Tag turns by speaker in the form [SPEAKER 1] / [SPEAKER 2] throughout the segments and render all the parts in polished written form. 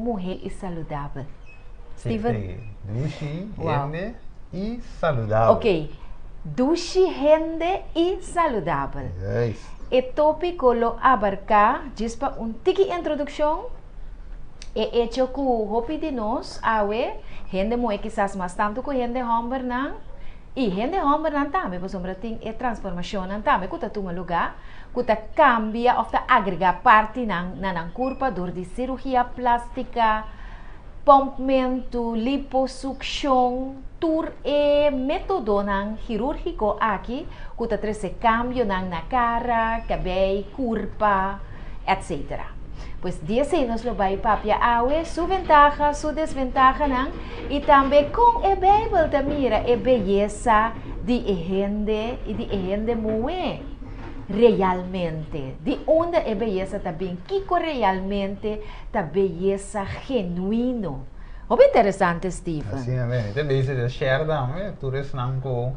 [SPEAKER 1] mujer y saludable. Steven?
[SPEAKER 2] Dushi,
[SPEAKER 1] Wow.
[SPEAKER 2] gente e saludável.
[SPEAKER 1] Ok. Dushi, gente y saludable.
[SPEAKER 2] Yes.
[SPEAKER 1] El tópico lo abarca, gispa un tiki introducción. E hecho que hopi de nos, awe, gente muy quizás más tanto que gente hombre nan. Y gente hombre nan también, pues hombre ting e transformación nan también, kuta tuma lugar, kuta cambia of ta agrega parte nan curva door de cirugía plástica, pompamento, liposucción, tur e método nan cirúrgico aqui, kuta trece cambio nan na cara, cabello, curva, etc. Pues 10 anos lo vai papia awe, su ventaja, su desventaja nan, e também com a Bíblia da mira a beleza de gente e de gente mué realmente, de onde a beleza também, Kiko realmente a beleza genuíno. Muito interessante, Steven.
[SPEAKER 2] Assim é mesmo. Então, desde de share também, tu res não co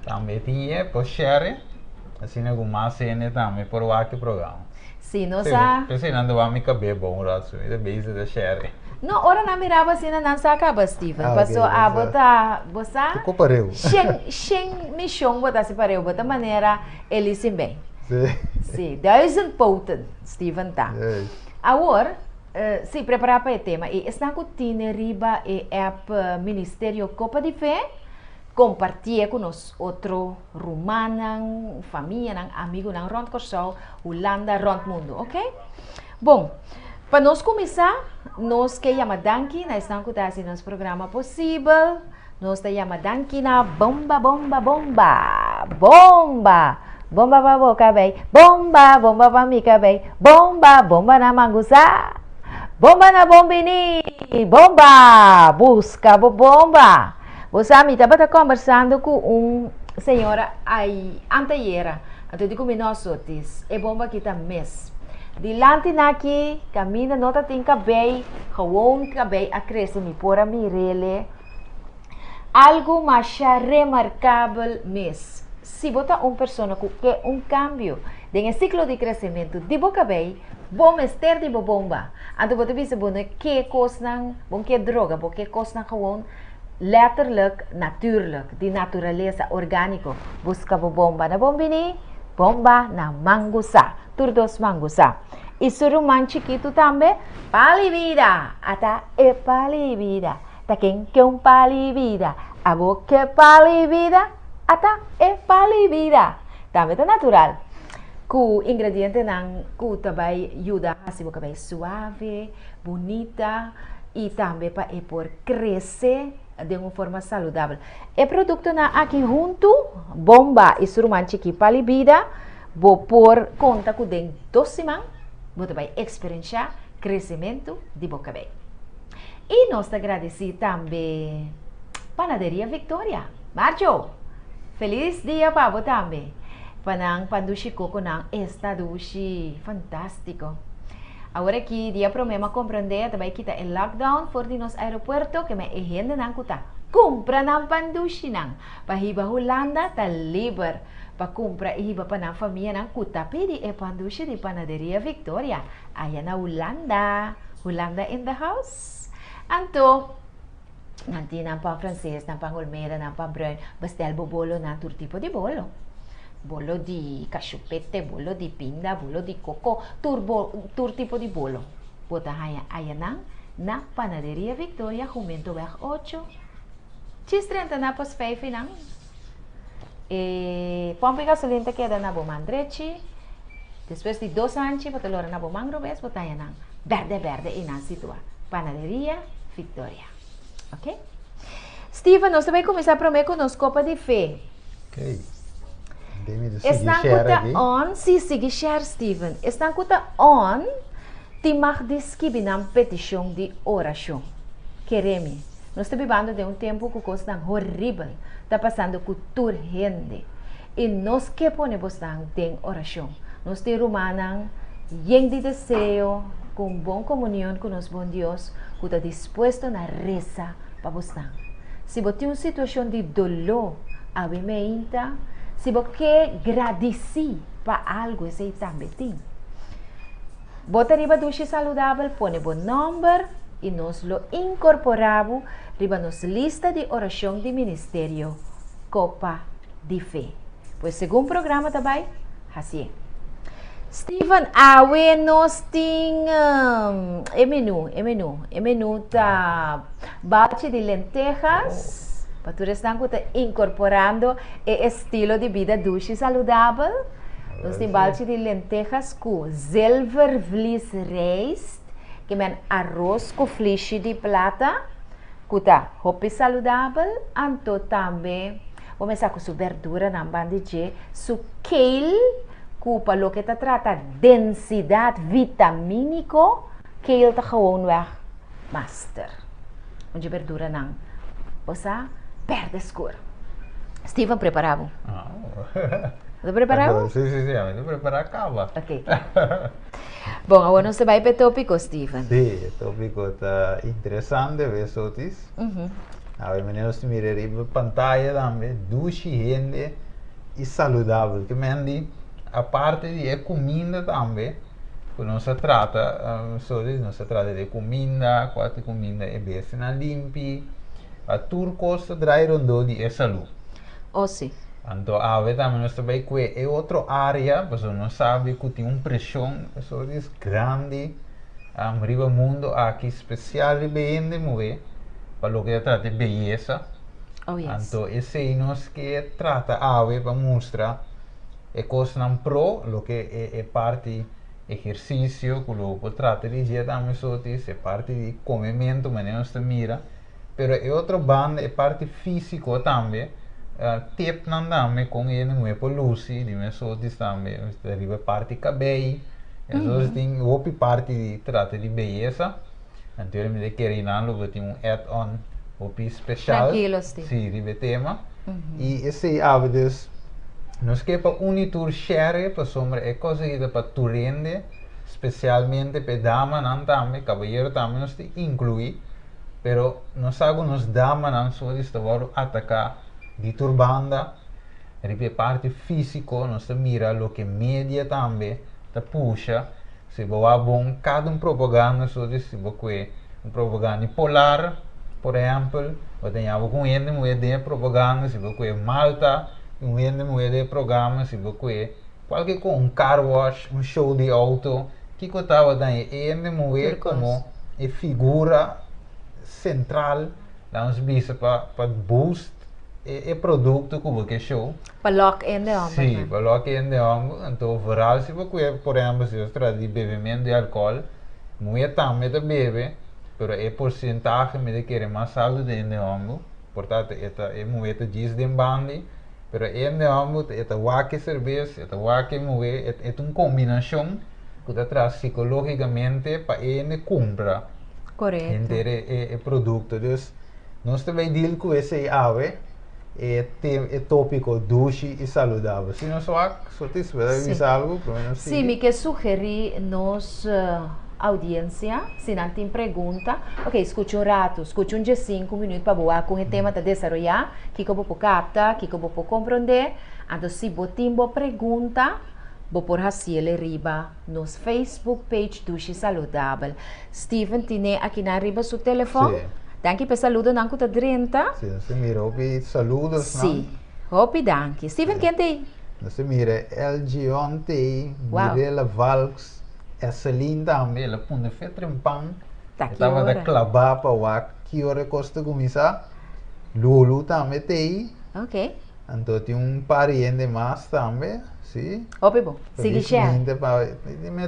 [SPEAKER 2] também tinha por share, assim é como mais cena também por o aqui programa.
[SPEAKER 1] Sim, nós a...
[SPEAKER 2] Pensei não vai me caber bom raso, então desde de share.
[SPEAKER 1] No, ora na mirava assim na sa acaba, Steven.
[SPEAKER 2] Ah,
[SPEAKER 1] Passou
[SPEAKER 2] ok,
[SPEAKER 1] a
[SPEAKER 2] exato.
[SPEAKER 1] botar, botar...
[SPEAKER 2] Ficou pareu.
[SPEAKER 1] Shen mission botar se pareu, botar maneira ele sim bem.
[SPEAKER 2] Sim.
[SPEAKER 1] Sim, 1000 poten, Steven tá.
[SPEAKER 2] Yes.
[SPEAKER 1] Agora, se preparar para o tema, e está com o riba e app Ministério Copa de Fé, compartilha com nós outro romano, família, amigo, rond Corsol, Holanda, rond mundo, ok? Bom, para nós começar, nós que chama Danki, nós estamos com o nosso programa possível, nós te chama Danki na bomba, bomba, bomba, bomba, bomba para boca, bem, bomba, bomba para mica, bem, bomba, bomba na mangusa, bomba na bombini, bomba, busca bomba. Você estava conversando com senhora aí anteira, então digo nós outros, é bomba que está mês. Dilante naqui, camina, nota tem cabelo, gewoon cabelo a crescer, me pôr a mirele. Algo mais remarcável mês. Se botar uma pessoa que quer cambio, tem ciclo de crescimento de boca cabelo, bom ester de bomba. Então você vê bom que coisa bom que droga, bom que coisa gewoon letterlijk, natuurlijk, die naturaleza orgánico, busca bomba na bombini, bomba na mangusa, turdos mangusa. E suruman chiquito também, palivida, ata e palivida, ta quem que palivida, a boca palivida, ata e palivida. Também tá natural. Com ingrediente nan, com também ajuda a se boca bem suave, bonita, e também para por crescer de uma forma saudável. O produto na aqui junto, bomba e surumante que palibida, vou por conta com den 2 semanas, vou também experienciar crescimento de boca bem. E nós agradecemos também Panaderia Victoria. Marjo, feliz dia para você também. Panang pandushi coco nang esta dushi, fantástico. Agora que dia problema compreender também kita el lockdown for di nos aeropuerto que me gente nang kuta compra nang pandushi nang pahiba Holanda ta liber pa compra ihiba pa nang família nang kuta pedi e pandushi di Panaderia Victoria aya na Holanda in the house anto nanti nang pa francês nang pa olmera nang pa bruin bastel bolo nang tur tipo di bolo di cachupete, bolo di pinda, bolo di coco, tur tipo di bolo. Bota haya na Panaderia Victoria, Jumento Weg 8. Cheese 30 na pos 5 nang. Pompi gasolina queda na Bomandrechi. Después de 2 anos, bota lora na Bomangrovés, bota haya nang verde e na situa. Panaderia Victoria. Ok? Steven, nós também começar a prometer com nos Copa de Fé.
[SPEAKER 2] Ok.
[SPEAKER 1] Están kuta on, si sige share Steven. Están kuta on, ti magdiski binam petição de oração. Quereme, nós estamos vivendo de tempo que coisa tão horrível, está passando com urgente. E nós que ponemos em oração. Nós te rumanang, yen de desejo, com boa comunhão com nosso bom Deus, que está disposto na reza para você. Se você tem uma situação de dolor, ave meinta, se você agradece para algo, você também tem. Bota riba dushi saludable, põe bom número, e nós lo incorporamos riba nos lista de oração de ministério Copa de Fé. Pois segundo programa também, assim. Steven, awe nós tem menu tá balde de lentejas, para tu estão incorporando o estilo de vida dushi saludabel. Nós temos balde de lentejas com zilvervliesrijst, que é arroz com flecha de plata, que tá hopi saludabel, anto também vamos começar com sua verdura na bandije, su kale, para lo que trata densidade vitamínico, kale tá gewoon weg master. Onde verdura não, você perde escuro. Steven, preparado? Está preparado?
[SPEAKER 2] Sim, estou preparado, acaba.
[SPEAKER 1] Ok. Bom, agora você vai para o tópico, Steven.
[SPEAKER 2] Sim, o tópico está interessante, ver sotis. Agora, meninos, mira aí na pantalla também, dushi, rende e saludável. Que mendi, a parte de comida também, quando não se trata, não se trata de comida, quando comida é bem limpa, a turco se trai rondo de saúde.
[SPEAKER 1] Oh, sim.
[SPEAKER 2] Então, a ver também nós também que é outra área, porque não sabe que tem uma pressão, isso é grande, arriba mundo aqui especial de bem mover, para o que trata de beleza.
[SPEAKER 1] Oh, yes.
[SPEAKER 2] Então, esse é nós que trata a ver para mostrar é coisa não pro, o que é parte exercício, que o trata de dia também é parte de comimento, mas nós mira, pero é outra banda, é parte físico também. Tip não também com ele não é por Lucy, de meus outros também, arriba parte cabelo, então tem outra parte de trata de beleza, então ele me quer ir lá, tem um add-on, outra especial, sim, de tema, e esse hábitos, nós que para unitur share, para sombra é coisa que para tu rende, especialmente para dama não também, caballeiro também nós te inclui, pero nós alguns dama não só estão atacar de turbanda, ripe parte físico, nós mira o que média também, ta puxa, se boa bom cada propaganda, só se boa propaganda polar, por exemplo, ou tem algo com ele, moeda propaganda, se boa Malta, moeda programa, se boa qualquer coisa, car wash, show de auto, que eu estava daí, ele moeda como é figura central, dá uns bichos para boost é produto que você show.
[SPEAKER 1] Para lock-in de homem.
[SPEAKER 2] Sim, para lock-in de homem. Então, varal, se você, por exemplo, se você traz de bebimento de álcool, muito também de bebe, mas é porcentagem de querer mais saúde de homem. Portanto, é muito diz de bande, mas é de homem, é waque cerveja, é waque moe, é uma combinação que traz psicologicamente para ele comprar.
[SPEAKER 1] Correto.
[SPEAKER 2] Inteiro produto. Então, nós também deal com esse ave. É tópico dushi e saludável. Se não só te espera avisar algo, pelo menos
[SPEAKER 1] sim. Me quer sugerir nossa audiência, se não tem pergunta, ok, escute um rato, escute de 5 minutos para boa com o tema de desenvolver, que eu vou captar, que eu vou compreender. Então, se você tem uma pergunta, vou por assim riba nos Facebook page dushi saludável. Steven, tem aqui na riba seu telefone? Sim. Danke per saludo nanku ta drenta.
[SPEAKER 2] Sim, se mira, hopi saludos,
[SPEAKER 1] sim. Hopi danke. Steven, quem tem?
[SPEAKER 2] Se mira, LG ontem, Mirela Valks, essa linda também, ela punha feito um pão. Estava da clavar para o que hora custa começar. Lulu também tem.
[SPEAKER 1] Ok.
[SPEAKER 2] Então tem um pariente mais também, sim.
[SPEAKER 1] Hopi bom. Sigue cheio.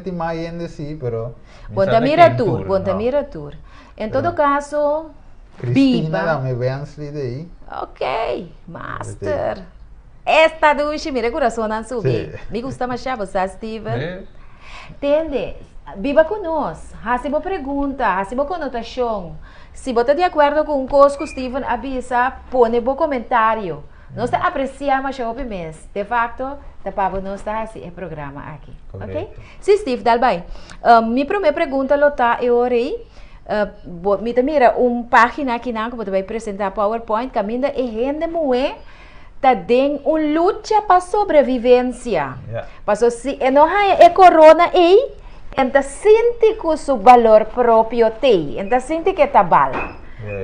[SPEAKER 2] Tem mais ainda sim, pero.
[SPEAKER 1] Ponta mira tour, ponta mira tour. Em todo caso,
[SPEAKER 2] Cristina também vem daí.
[SPEAKER 1] Ok, master. Esta dushi, mira coração não subir. Me gusta mais você, Steven. Entende? Viva conosco. Se você pergunta, se você conotação, se você está de acordo com o que Steven avisa, põe no comentário. Nós apreciamos o mês. De facto, nós está assim o programa aqui. Ok? Sim, Steve, dá bem. Minha primeira pergunta é orei. Mira, página aqui na que você vai apresentar PowerPoint, caminha e rende moe tá den luta para sobrevivência. Passou se não é corona Enta sente que su valor propio te, enta sente que tá bal.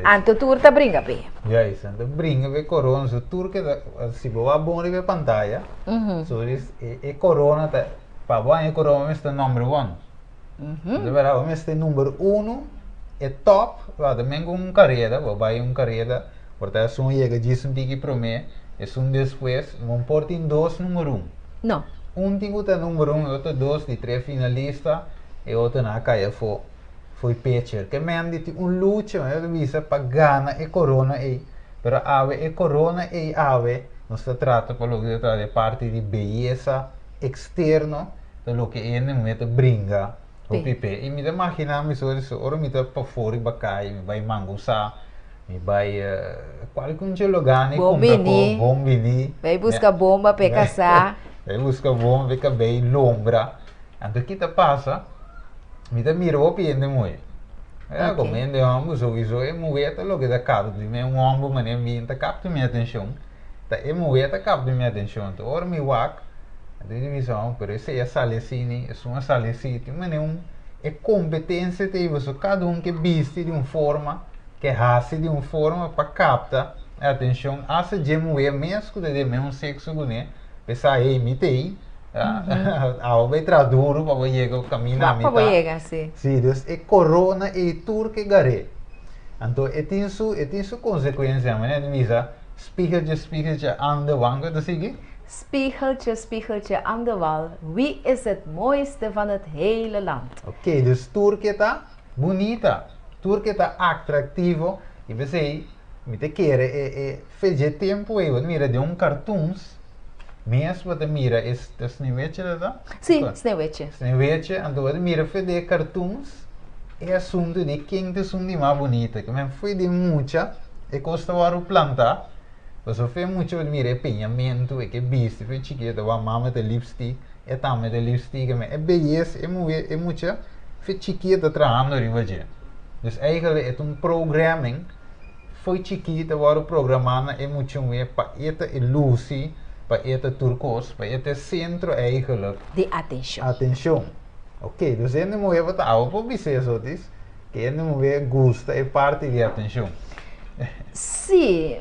[SPEAKER 1] Anto turta brinca be.
[SPEAKER 2] Ja, isso. Então, brinca be corona, so turque se boa bom de pantalla. So is e corona tá, para bom corona é número 1. De verdade, este número 1 é top, va também com carreira, vai carreira, portanto, se um chega disso um tique para mim, é um depois, não pode em 2 número 1.
[SPEAKER 1] Não.
[SPEAKER 2] Um tique tá número 1, outro 2, de 3 finalistas, e outro na caia foi pitcher, que mende luta, eu visa para ganhar e corona e, pero ave e corona e ave, não se trata por lo que de parte de beleza externo, de lo que é momento brinca. O pipe, e me imagina me so ora me para fora bacai, me vai mangusa, me vai qualquer lugar ne compra bombini,
[SPEAKER 1] vai buscar bomba para caçar,
[SPEAKER 2] vai buscar bomba para caber lombra. Então que te passa? Me dá mira o piende muito. Comendo ambos o isso é muito lo que dá cabo de mim ambos mas me tá capta minha atenção. Tá é muito capta minha atenção. Então ora me wak a divisão, pero esse é salecini, é uma salecite, mas é competência de você, cada que viste de uma forma, que raça de uma forma para captar a atenção, essa gemo é mesmo de mesmo sexo, né? Pensar aí, mitei, vai traduzir para você chegar caminhar,
[SPEAKER 1] para você chegar, sim.
[SPEAKER 2] Sim, então é corona e turque gare. Então tem sua consequência, mas né? Visa spiegeltje aan de wang, dat zie je?
[SPEAKER 1] Spiegeltje aan de wal. Wie is het mooiste van het hele land?
[SPEAKER 2] Oké, dus Turquia está bonita. Turquia está atrativo. E você, me te quer, fez tempo aí, mira de cartoons. Mesmo você mira, é Sneeuwwitje dat?
[SPEAKER 1] Sim, Sneeuwwitje.
[SPEAKER 2] Sneeuwwitje, então você mira fez cartoons. É assunto de quem te assunto mais bonita. Que mesmo foi de muita, e custa o plantar. Você fez muito mira empenhamento, é que viste, foi chiquita, a mama de lipstick, é também de lipstick, mas é beleza, é muito, foi chiquita trabalhando em você. Dus eigenlijk é programming, foi chiquita, agora programando é muito meer para esta ilusie, para esta turcos, para este centro eigenlijk.
[SPEAKER 1] De atenção.
[SPEAKER 2] Atenção. Ok, dus é não é para algo para você só diz, que é não é gosta, é parte de atenção.
[SPEAKER 1] Sim.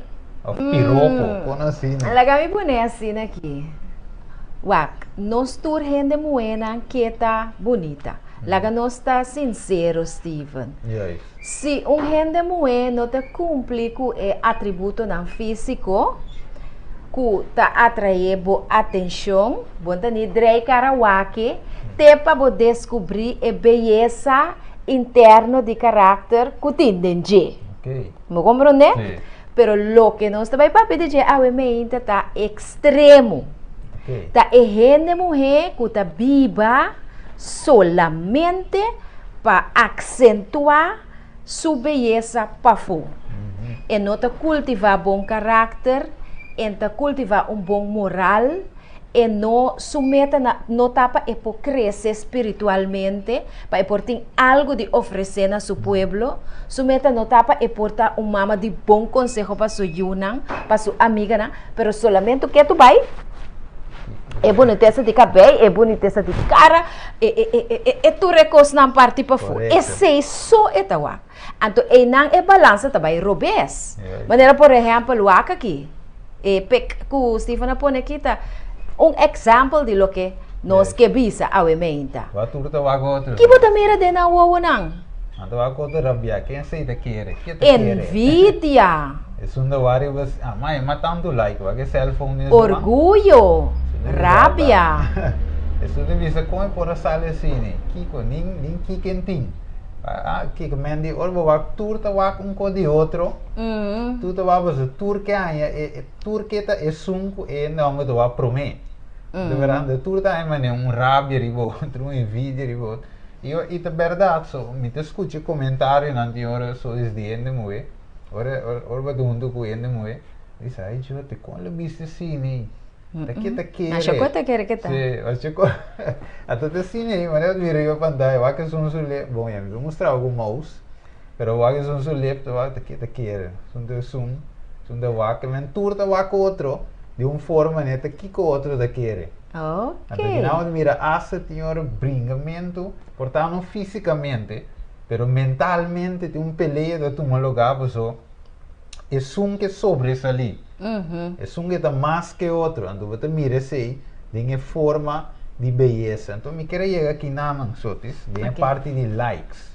[SPEAKER 2] O piropo, con assim, né?
[SPEAKER 1] Laga me pone assim aqui. Wak, nós tur gente moena que tá bonita. Laga nós tá sincero, Steven.
[SPEAKER 2] Yes.
[SPEAKER 1] Se gente moena te cumpre com o atributo não físico, que tá atrair boa atenção, bom ni drei karawake, te para descobrir a beleza interna de caráter que tem dentro.
[SPEAKER 2] Ok.
[SPEAKER 1] Me compreende?
[SPEAKER 2] Sim.
[SPEAKER 1] Pero lo que nos vai para pedir a mente tá extremo.
[SPEAKER 2] Okay.
[SPEAKER 1] Tá gente mulher que tá viva solamente para acentuar sua beleza para fora. E não tá cultivar bom caráter, e tá cultivar bom moral, e não submeta não tapa e por crescer espiritualmente, para por ter algo de oferecer na seu pueblo, submeta não tapa e por dar mama de bom conselho para sua yunang, para sua amiga, na, pero solamente o que tu vai? É boniteza de cabelo, é boniteza de cara, e tu recosta na parte para fora. Esse só é tawa. Então, não é balança também, robes. Maneira, por exemplo, o aqui, que o Stephen põe aqui, tá exemplo de lo que nós que visa a mente. Que bota mira de na uau não?
[SPEAKER 2] Então a coisa rabia, quem aceita quer?
[SPEAKER 1] Envidia.
[SPEAKER 2] É um davari was, mas tanto like, que cellphone.
[SPEAKER 1] Orgulho, rabia.
[SPEAKER 2] Isso de vista como por a sala assim, Kiko, nem Kikentin. Kiko mendi, orbo wak turta wak de outro. Tudo was a turqueta é sunco e não do a prome. De verdade, turta é mas rabia ribo, envidia ribo. E é verdade, me te escuto comentário na hora só desde moe. Ora mundo com ele moe. Diz aí, eu te quando viste assim, daqui tá quer.
[SPEAKER 1] Acho que tá quer que tá.
[SPEAKER 2] Sim, acho que até tá assim, mas eu virei a pantalla, vai que são sule, bom, eu vou mostrar algum mouse. Pero vai que são sule, tu vai daqui tá quer. São de vai que mentura tá vai com outro, de uma forma neta que com outro da quer.
[SPEAKER 1] Ok.
[SPEAKER 2] Então, não mira asa tem um bringamento, portanto, fisicamente, pero mentalmente tem peleia de tomar lugar, pessoa. É um que sobressalir. É um que está mais que outro. Então, você mira assim, tem forma de beleza. Então, me quero chegar aqui na Mansotis, tem a parte de likes.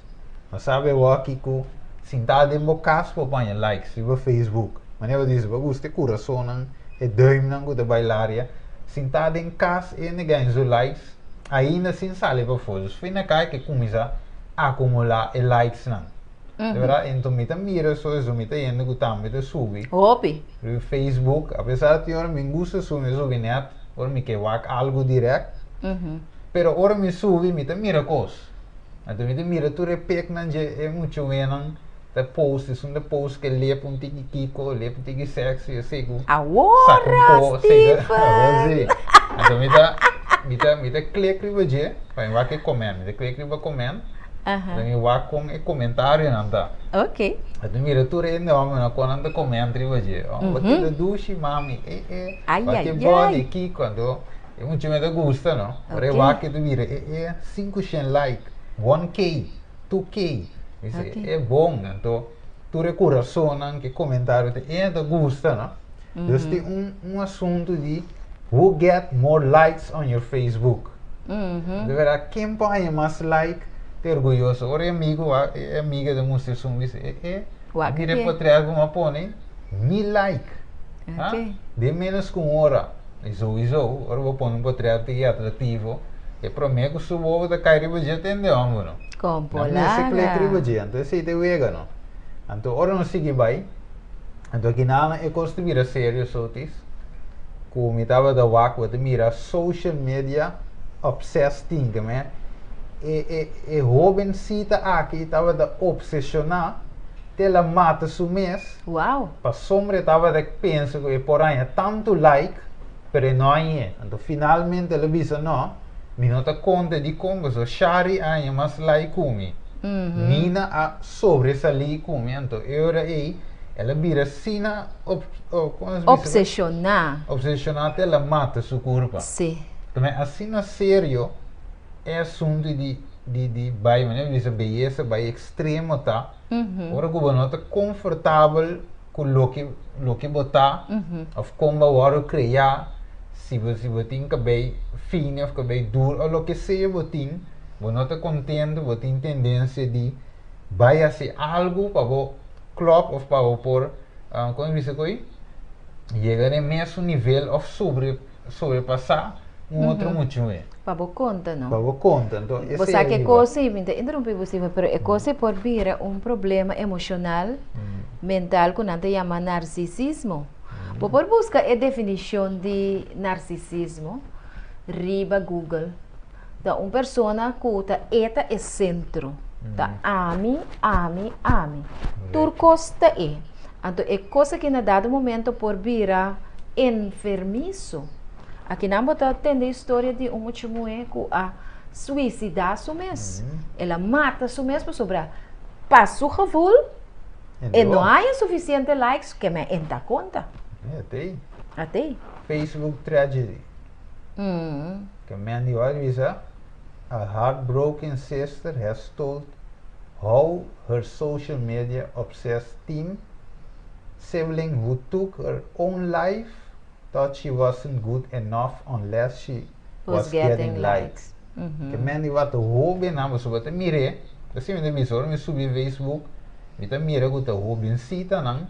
[SPEAKER 2] Não sabe o aqui que sentado em bocas para apanhar likes no Facebook. Mas eu disse, eu gosto de coração, é duim, não gosto de bailaria. Sentado em casa e ninguém os likes, ainda sem sair para fora. Foi na cara que começa a acumular likes, não. De verdade, então me mira só isso, me indo que também me subir.
[SPEAKER 1] Hopi.
[SPEAKER 2] No Facebook, apesar de eu me gusta subir net, ora me quer algo direto. Pero ora me subi, me mira coisas. Então me mira tu repete não é muito bem, the post is de post que lê um tiki kiko, lê um tiki sexy, eu sei que
[SPEAKER 1] Agora, Stephen!
[SPEAKER 2] Então me clique riba je, para que comenta, me clique riba comenta. Então eu vou com comentário não tá.
[SPEAKER 1] Ok.
[SPEAKER 2] Então mira tu ainda vamos quando anda comenta riba je. Bate da dushi mami, bate body aqui quando é muito me gusta, não? Ora eu vou que tu mira 500 like, 1K, 2K. É bom, então tu coração que comentário te gusta, não? Então tem assunto de who get more likes on your Facebook. De verdade, quem põe mais like, te orgulhoso. Ora amiga de música são diz, mire para trás como põe 1000 like. De menos com hora. Isso, ora vou pôr para trás que é atrativo. E para mim que subo da cair budget entendeu, não?
[SPEAKER 1] Compolada.
[SPEAKER 2] Então esse é o ega, não? Então ora não sigue bem. Então aqui não é costo mira sério sotis. Como me estava da waco, de mira social media obsessed thing, né? E jovem cita aqui estava da obsessionar, ela mata su mês.
[SPEAKER 1] Uau.
[SPEAKER 2] Para sombra estava de pensa que por aí tanto like, pero não é. Então finalmente ela disse não. Mi nota conta de como so shari anya mas like kumi. Nina a sobresalir kumi. Então eu ela vira sina
[SPEAKER 1] obsessionar.
[SPEAKER 2] Obsessionar ela mata sua corpo.
[SPEAKER 1] Sim.
[SPEAKER 2] Também assim na sério é assunto de vai, né? Diz beleza, vai extremo tá. Ora que você nota confortável com o que botar, of como agora criar. Se você tem cabelo fino, cabelo duro, ou o que seja, você não está contente, você tem tendência de vai ser algo para o clock ou para pôr, como diz aqui, chegar no mesmo nível ou sobrepassar outro muito bem.
[SPEAKER 1] Para conta, não?
[SPEAKER 2] Para conta, então
[SPEAKER 1] você sabe que coisa, interrompi você, mas é coisa por vir problema emocional, mental, que não se chama narcisismo. Por buscar a definição de narcisismo, riba Google, da uma pessoa que eta é centro, da ami. Turcosta é. Então é coisa que na dado momento por vira enfermiço. Aqui não botar tendo a história de uma mulher que a suicidar su mês. Ela mata su mês para sobrar. Passa o revol e não há suficiente likes que me entra conta. Até.
[SPEAKER 2] Facebook tragedy. Que man die Arisa, a heartbroken sister has told how her social media obsessed teen sibling who took her own life thought she wasn't good enough unless she was getting likes. Que man die wat hobby na so wat mire, assim me demisor me subi Facebook, me ta mire ko ta hobby sita nang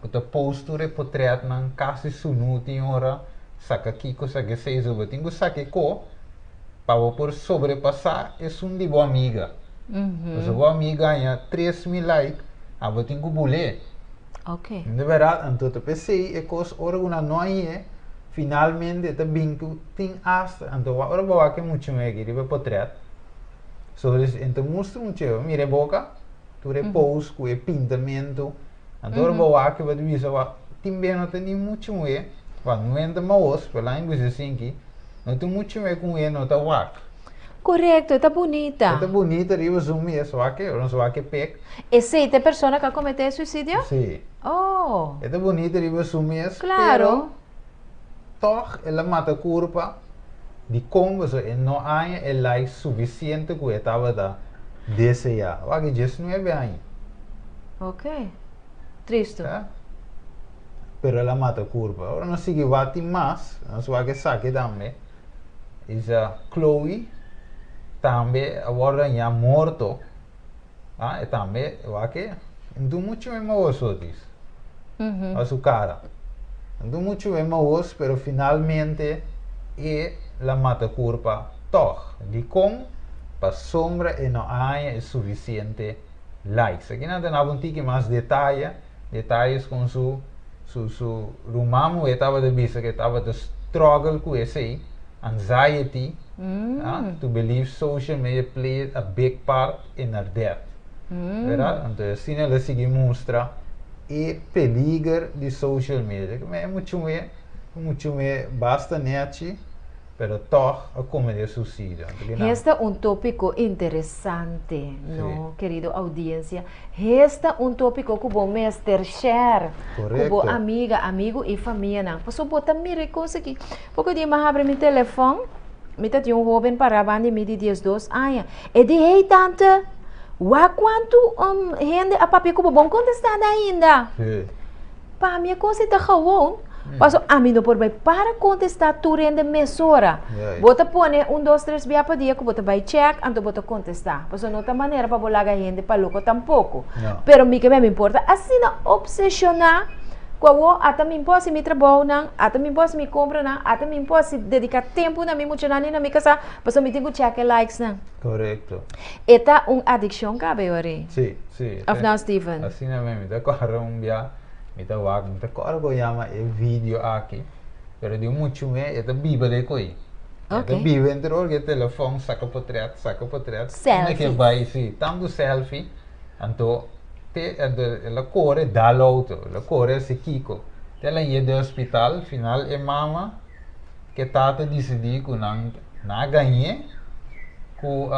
[SPEAKER 2] o posture portret ng kasi sunuti ora saca aqui coisa que seis o tenho saque co para por sobrepassar é um de boa amiga. Mas a boa amiga ganha 3.000 likes, a eu tenho que bulé.
[SPEAKER 1] Ok.
[SPEAKER 2] De verdade, então eu pensei é coisa ora uma noite finalmente tá bem que tem hasta então ora boa que muito me aqui de portret. Sobre então mostro muito mire boca, tu repouso com o pintamento. Então, eu que vai dizer que tem bem não tem muito mais, quando não entra mais, pela em você assim que não tem muito mais com ele não está wack.
[SPEAKER 1] Correto, está bonita.
[SPEAKER 2] Está bonita, eu zoom isso wack, eu não sou wack pec.
[SPEAKER 1] Essa é a pessoa que cometeu suicídio?
[SPEAKER 2] Sim.
[SPEAKER 1] Oh.
[SPEAKER 2] Está bonita, eu zoom isso.
[SPEAKER 1] Claro.
[SPEAKER 2] Toch, ela mata a curva de como so não há like suficiente que eu estava da desejar. O que 19 anos.
[SPEAKER 1] Ok. Triste.
[SPEAKER 2] Tá? Pero ela mata curva. Agora não sei bate mais, não sei o que saque também. Isa Chloe também agora já morto. Ah, e também o que não muito mesmo osso disso. A sua cara. Não muito mesmo osso, pero finalmente la mata curva toch. De com para sombra e não há suficiente likes. Aqui não tem um tique mais detalhes com su rumamo estava de vista que estava de struggle com esse anxiety to believe social media played a big part in her death. Verdade? Então assim ela sigue mostra e peligro de social media. Que é muito mais basta net, pero toch a cometer suicídio.
[SPEAKER 1] Este é um tópico interessante, não, querido audiência. Este é um tópico que o mestre share com a amigo e família. Não, posso botar mire coisa aqui. Porque dia mais abre meu telefone, me tá um jovem para bande me de 12 anos. E de hey tante, quanto gente a papi que bom contestar ainda. Para minha coisa está gewoon. Paso a mim não pode para contestar tu rende mesora. Bota pone 1, 2, 3 via para dia que bota vai check anto bota contestar. Paso não tem maneira para bolar a gente para louco tampouco. Pero me que me importa assim não obsessionar com o até me posso me trabalhar não, até me posso me comprar não, até me posso dedicar tempo na minha muito na minha casa, paso me tenho check likes não.
[SPEAKER 2] Correto.
[SPEAKER 1] Eta addiction cabe ore.
[SPEAKER 2] Sim.
[SPEAKER 1] Afna Steven.
[SPEAKER 2] Assim não mesmo, da corra dia Mita wag mita kor ko yama e video aqui. Pero di muito me eta biba de koi. Eta biba entro que telefone saca potret.
[SPEAKER 1] Selfie.
[SPEAKER 2] Que vai sim, tanto selfie. Anto la core da l'auto, la core se kiko. Ela ia do hospital, final e mama que tata decidi que na ganhe ku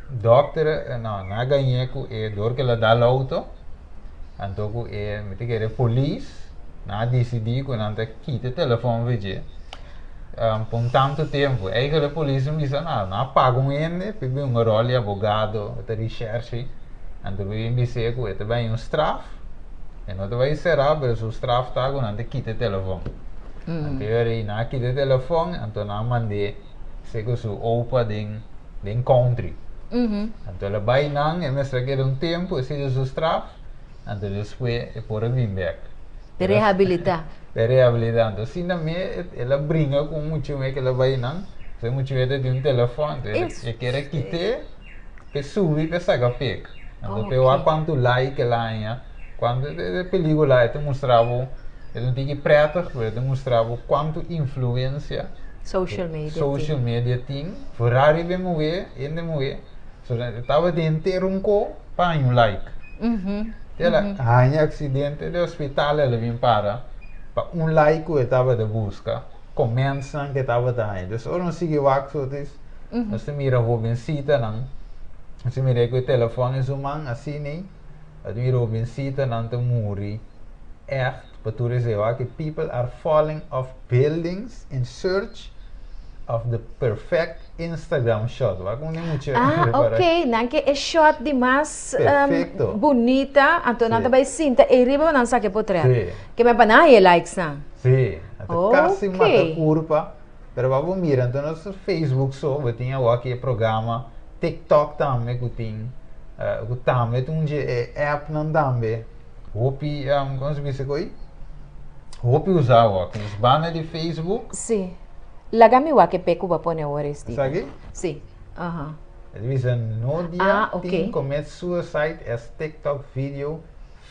[SPEAKER 2] doctor na ganhe ku e dor que la da l'auto. Então, me tem que ir polícia, na decidi que não tem que ter telefone veja, por tanto tempo. Aí que a polícia me disse, não pagam ele, peguei rol de advogado, de recherche, então eu me disse que ele vai straf, e não vai ser mas o straf está com não tem que ter telefone. Então eu não que ter telefone, então não mandei, sei que sou opa de country. Então ele vai não, e me que tempo, se o straf. Então depois é por vir back.
[SPEAKER 1] De reabilitar.
[SPEAKER 2] Então, assim também ela brinca com muito mais que ela vai não. Se muito mais de um telefone, ela quer quitar, que subir para sacar pick. Então, eu quanto like ela tinha, quando a película ela mostrava, ela tinha preto, ela mostrava quanto influência
[SPEAKER 1] social
[SPEAKER 2] media tem. Ferrari vai mover, ainda mover. So, estava dentro um co para um like. Ela há acidente de hospital ela vem para like que estava de busca começam que estava daí então não sigue o axo disso você mira o benzita não você mira que o telefone é humano assim nem mira o benzita não te muri echt para tu dizer que people are falling off buildings in search of the perfect Instagram shot.
[SPEAKER 1] Ok. Não que é shot demais bonita, então não vai sinta e riba não sabe por trás. Que me para aí likes não.
[SPEAKER 2] Sim. Até quase mata curva. Pero vamos mirar, então nosso Facebook só, eu tinha aqui programa TikTok também que tem, que também tem app não também. Hopi, como se diz aí? Hopi usar o que os banners de Facebook.
[SPEAKER 1] Sim. Lagami wa que peco va pone agora este.
[SPEAKER 2] Sabe?
[SPEAKER 1] Sim.
[SPEAKER 2] Ele diz no dia tem commit suicide as TikTok video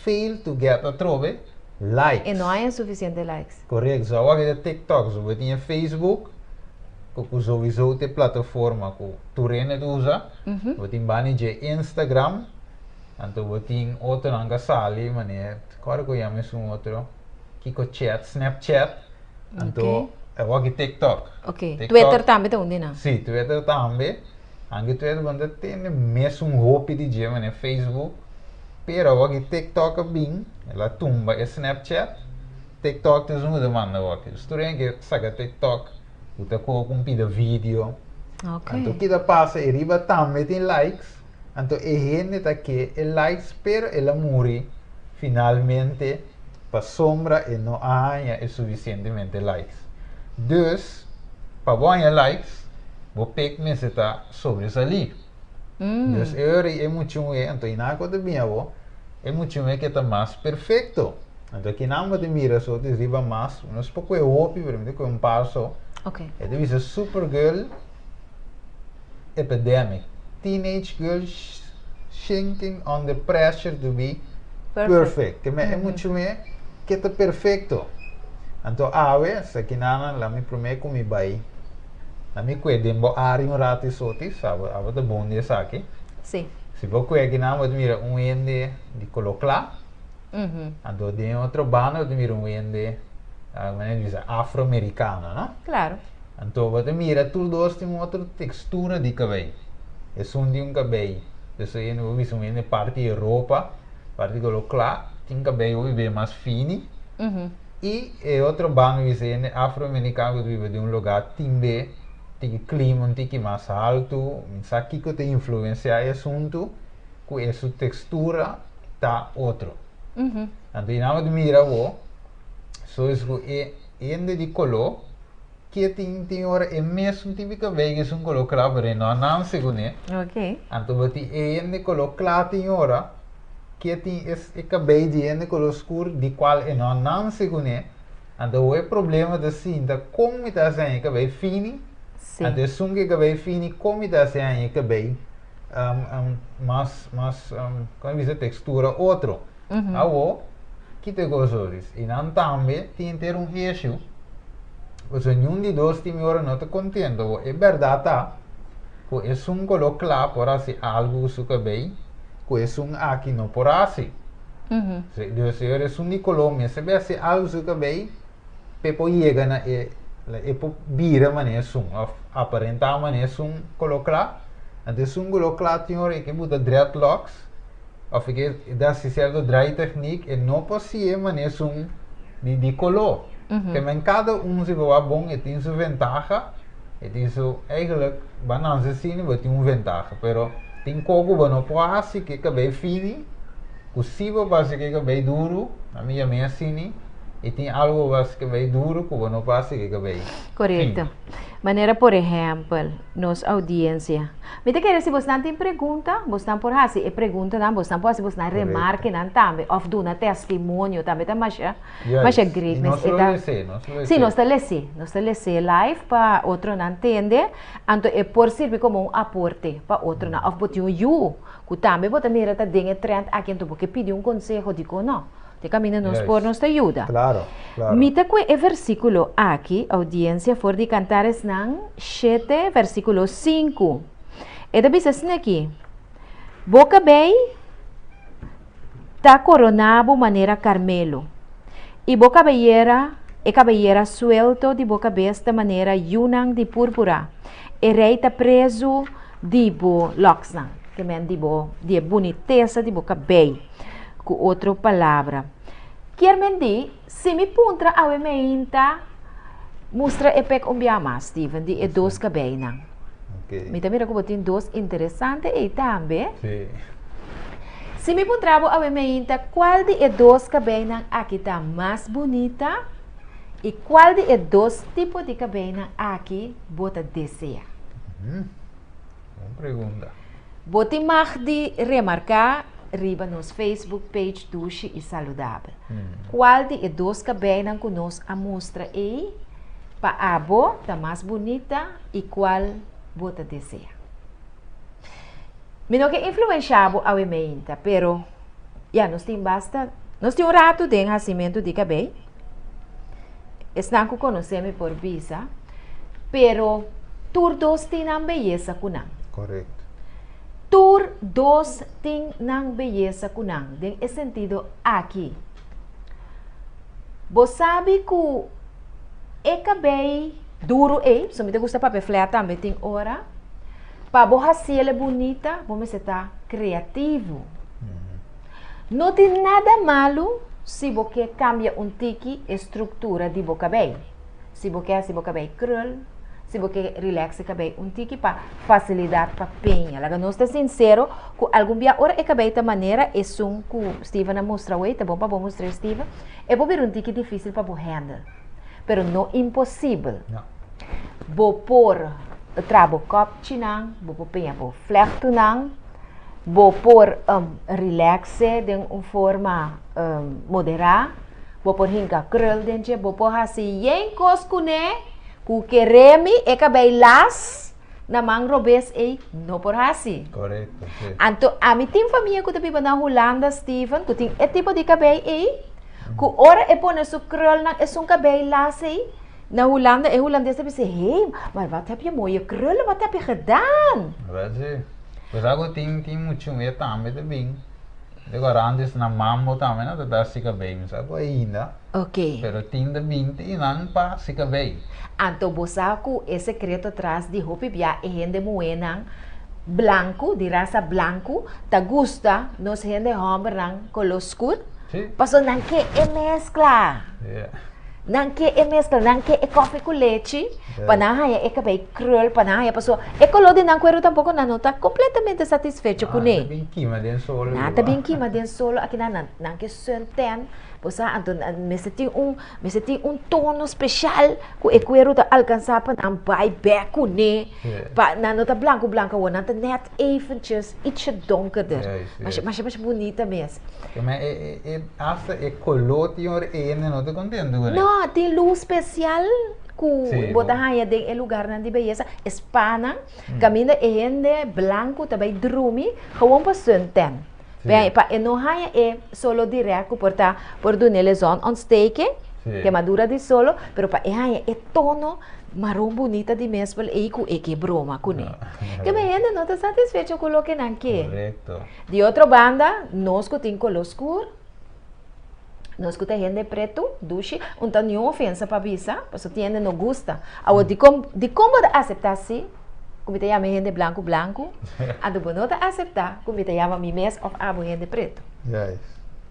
[SPEAKER 2] fail to get a trove likes.
[SPEAKER 1] E não há suficiente likes.
[SPEAKER 2] Correto. Só que TikTok, só tinha Facebook, que usou te plataforma que tu rene usa, tem bani de Instagram, então tem outro nanga sali, mané, qual que eu chamo isso outro, Kiko chat, Snapchat, então aqui TikTok.
[SPEAKER 1] Ok. Twitter também tem onde não?
[SPEAKER 2] Sim, Twitter também. Anche Twitter quando tem mesmo roupa de dia, né? Facebook. Pero aqui TikTok bem, ela tumba é Snapchat. TikTok tem uma demanda aqui. Os turengue saca TikTok Uta ko kung pida video.
[SPEAKER 1] Ok.
[SPEAKER 2] Anto kita passa e riba também tem likes. Anto e gente tá que e likes pero ela muri finalmente para sombra e não há e suficientemente likes. Dus, para ganhar likes, vou pegar me se tá sobresalir. Dus eu é muito então inaco de minha avó é muito que tá mais perfeito. Então aqui não me mira só de riba mais, uns pouco é óbvio, pero com um passo.
[SPEAKER 1] Ok.
[SPEAKER 2] É de visa Supergirl epidemic. Teenage girls shrinking under pressure to be perfect. Que é muito que está perfeito. Então, se aqui não, lá me promete que me vai. Lá me cuide, me área um rato soti, sabe? A volta bom dia aqui.
[SPEAKER 1] Sim.
[SPEAKER 2] Se você cuide aqui não, mira ende de colocar. Então, tem outro bando, mira ende, afro-americano, não?
[SPEAKER 1] Claro.
[SPEAKER 2] Então, você mira tudo dois tem outra textura de cabelo. É som de cabelo. Então, eu vi uma parte de roupa, parte colocar, tem cabelo bem mais fino. E outro bando é afro-americano que vive de um lugar timbe, tem clima um pouco mais alto, sabe que tem influência esse assunto, que essa textura tá outro. Então, na hora de mirar o, só isso é de color, que tem hora é mesmo tipo cabelo que são color claro, não segundo.
[SPEAKER 1] Ok.
[SPEAKER 2] Então, você é de color claro tem hora que tem esse cabelo de color escuro, de qual é não segundo. Então, o problema da cinta, como está sendo cabelo fino, então, se um cabelo fino, como está sendo cabelo mais, como diz a textura, outro. Agora, que te gozores. E não também tem ter um issue. Porque nenhum de dois tem hora não está contente. É verdade, tá? Que é um color claro, por assim, algo que cabelo, que é um aqui não por assim. Então, se é um de color, mas se é algo que cabelo, pepo chega na é por vira maneira aparentar maneira color claro. Então, color claro tem hora que muda dreadlocks, ou que dá certa dry technique e não possível maneira de color. Que men cada se vai bom e tem sua vantagem, e tem sua eigenlijk bananza assim, vai ter vantagem, pero tem coco não pode que cabelo fino, possível para que cabelo duro, a minha assim, e tem algo para que cabelo duro, que não pode que cabelo.
[SPEAKER 1] Correto. Maneira, por exemplo, nossa audiência. Me te quer se você não tem pergunta, você não pode fazer pergunta, não, você não pode você não remarque, não também, ou do na testemunho, também tá mais é great.
[SPEAKER 2] Nós
[SPEAKER 1] sim, nós está lesse live para outro não entender, então é por servir como aporte para outro não, ou botar que também bota mira tá dentro trend aqui então porque pedir conselho de não. De caminho nos por nos ajuda.
[SPEAKER 2] Claro.
[SPEAKER 1] Mita que é versículo aqui, audiência for de Cantares nang 7, versículo 5. E da bisa aqui. Boca bem tá coronado maneira carmelo. E boca cabellera suelto de boca besta maneira yunang de púrpura. E rei tá preso de bo loxnang, que men de boniteza de boca bem. Com outra palavra. Quer mentir, se me puntra a meinta, mostra epek mais, Steven, de dois cabelos.
[SPEAKER 2] Ok.
[SPEAKER 1] Me também como tem dois interessantes e também.
[SPEAKER 2] Sim.
[SPEAKER 1] Se me puntra a meinta, qual de dois cabelos aqui está mais bonita e qual de dois tipos de cabelo aqui bota deseja?
[SPEAKER 2] Boa pergunta.
[SPEAKER 1] Bota mais de remarcar riba nos Facebook page dushi e saludabel. Qual de dois cabelos que nós a mostra aí para a abo tá mais bonita e qual bota deseja. Me não que influenciava a meinta, pero nós tem basta, nós tem rato de enraciamento de cabelo. Estão que conhecemos por visa, pero todos têm a beleza kunang.
[SPEAKER 2] Correto.
[SPEAKER 1] Tur dos ting nang beleza kunang. Den é sentido aqui. Você sabe que é cabelo duro se me gusta papel flare também tem hora. Para você ser bonita, você está criativo. Não tem nada malo se você cambia tiki estrutura de cabelo. Se você quer cabelo curl, se você relaxa cabelo um tique para facilidade para penha. Laga não está sincero, com algum dia ora é cabelo da maneira é som que Steven mostra hoje, tá bom para mostrar Steven. É bom ver um tique difícil para handle, pero não impossível.
[SPEAKER 2] Não.
[SPEAKER 1] Vou pôr trabo cop chinang, vou pôr penha, vou flexo nang, vou pôr relaxe de uma forma moderada, vou pôr hinga krul dentro, vou pôr assim, yen coscune, ku keremi e cabelo las, na mang robes e não por assim.
[SPEAKER 2] Correto, sim.
[SPEAKER 1] Então, a mim tem família que vive na Holanda, Steven, que tem esse tipo de cabelo aí, que ora é pôr nesse krul nang, é um cabelo las aí. Na Holanda, é holandês deve dizer, hey, mas wat heb je mooie krullen, wat heb je gedaan?
[SPEAKER 2] Verdade. Pois agora tem muito medo também também. Agora antes na mamma também não dá se bem, mas agora ainda.
[SPEAKER 1] Ok.
[SPEAKER 2] Pero tem também e não para se bem.
[SPEAKER 1] Então, você com esse secreto atrás de hopi bia e gente moena branco, de raça branco, ta gusta nos gente homem color escuro.
[SPEAKER 2] Sim.
[SPEAKER 1] Passou não que é mescla.
[SPEAKER 2] Yeah.
[SPEAKER 1] Não que é mescla, não que é café com leite, panahaya é cabelo krul, panahaya passou. É color de não quero tampouco não está completamente satisfeito com ele.
[SPEAKER 2] Bem queima dentro solo.
[SPEAKER 1] Nada bem queima dentro solo, aqui não que senten, você me senti tono especial que eu quero alcançar para não vai back com ele, para não está branco, ou não está net eventjes ietsje donkerder, mas é bonita mesmo.
[SPEAKER 2] Mas essa é color de orelha, não estou contente, né?
[SPEAKER 1] Não, tem luz especial que bota haya de lugar de beleza, espana, caminha e gente branco também drumi, gewoon para senten. Bem, para não haya é solo direto por do nele zon ontsteken, que madura de solo, pero para haya é tono marrom bonita de mesmo e que broma com ele. Que bem, gente não está satisfeito com o que não quer.
[SPEAKER 2] Correto.
[SPEAKER 1] De outra banda, nós que tem color escuro, nós que tem gente preto, dushi, não tem nenhuma ofensa para bisa, porque tem gente não gosta. Agora, de como aceitar assim, como te chama gente branco, a do não aceitar, como te chama mimes of abo gente preto.
[SPEAKER 2] Yes.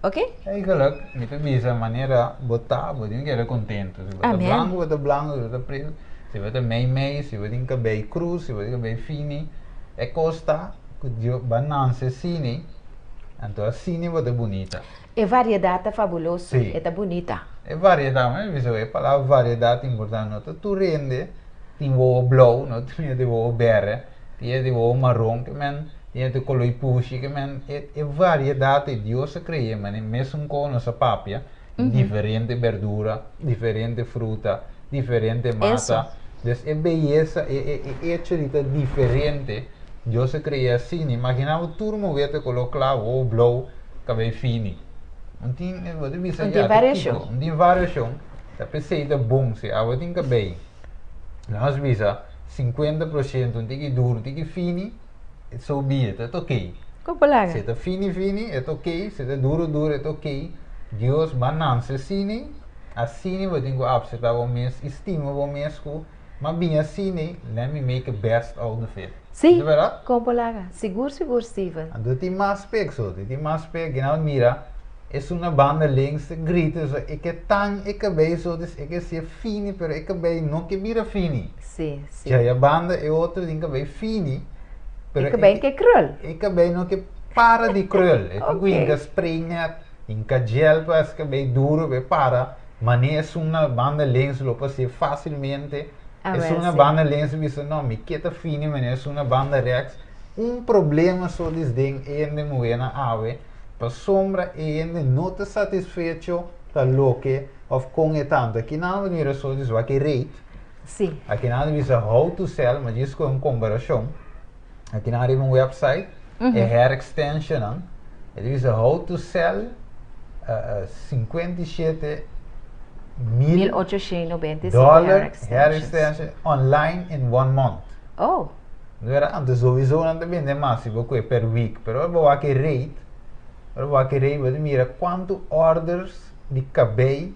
[SPEAKER 1] Ok?
[SPEAKER 2] É igual, me bisa maneira botar, você não quer contente. Se você branco, você preto, se você meio, se você tem cabelo cruz, se você tem cabelo fino, é costa que dio banança cine, então a cine vai bonita.
[SPEAKER 1] É variedade fabulosa,
[SPEAKER 2] Sim.
[SPEAKER 1] é bonita.
[SPEAKER 2] É variedade, mas você vai falar variedade importante, não tu rende, tem o blauw, não tem o bere, tem o marrom, que men, tem o color puxi, que men, é variedade Deus cria, mas mesmo com nossa papia, diferente verdura, diferente fruta, diferente massa, então é beleza, é diferente. Deus cria assim, imagina o turno verde color claro ou blauw, cabelo fino. Não tem
[SPEAKER 1] variação.
[SPEAKER 2] Não tem variação. A receita bom se a tem cabelo. Nós visa 50% um tique duro, um tique fino, é só bia, é ok.
[SPEAKER 1] Como lá?
[SPEAKER 2] Se é fino, é ok. Se é duro, é ok. Deus banança assim, assim vai ter que absetar o mês, estima o mês com, mas bem assim, let me make the best out of it.
[SPEAKER 1] Sim,
[SPEAKER 2] é verdade?
[SPEAKER 1] como lá? Seguro, Steven.
[SPEAKER 2] Então tem mais aspectos, que não mira. É uma banda links, grita, é que tão, é que bem, é que se é fini, pero é que bem, não que vira fini.
[SPEAKER 1] Sim, sim.
[SPEAKER 2] Já a banda é outra, tem que bem fini,
[SPEAKER 1] pero é que bem que krul.
[SPEAKER 2] É que bem, não que para de krul. É que okay. Que springa, em que gel, é que bem duro, bem para, mas é uma banda links, lo pode ser facilmente. É uma banda links, você não, me queda fini, mas é uma banda rex. Problema só desde é de moena ave. Para sombra e ainda não está satisfeito da loque of com é tanto. Aqui não é só dizer que rate.
[SPEAKER 1] Sim.
[SPEAKER 2] Aqui não é how to sell, mas isso é uma comparação. Aqui não é um website, é hair extension. Ele diz how to sell 57 mil $1,895 hair extension online in 1 month.
[SPEAKER 1] Oh.
[SPEAKER 2] Então sowieso não tem de mais per week, pero eu vou aqui rate. Eu vou querer mira quanto orders de cabelo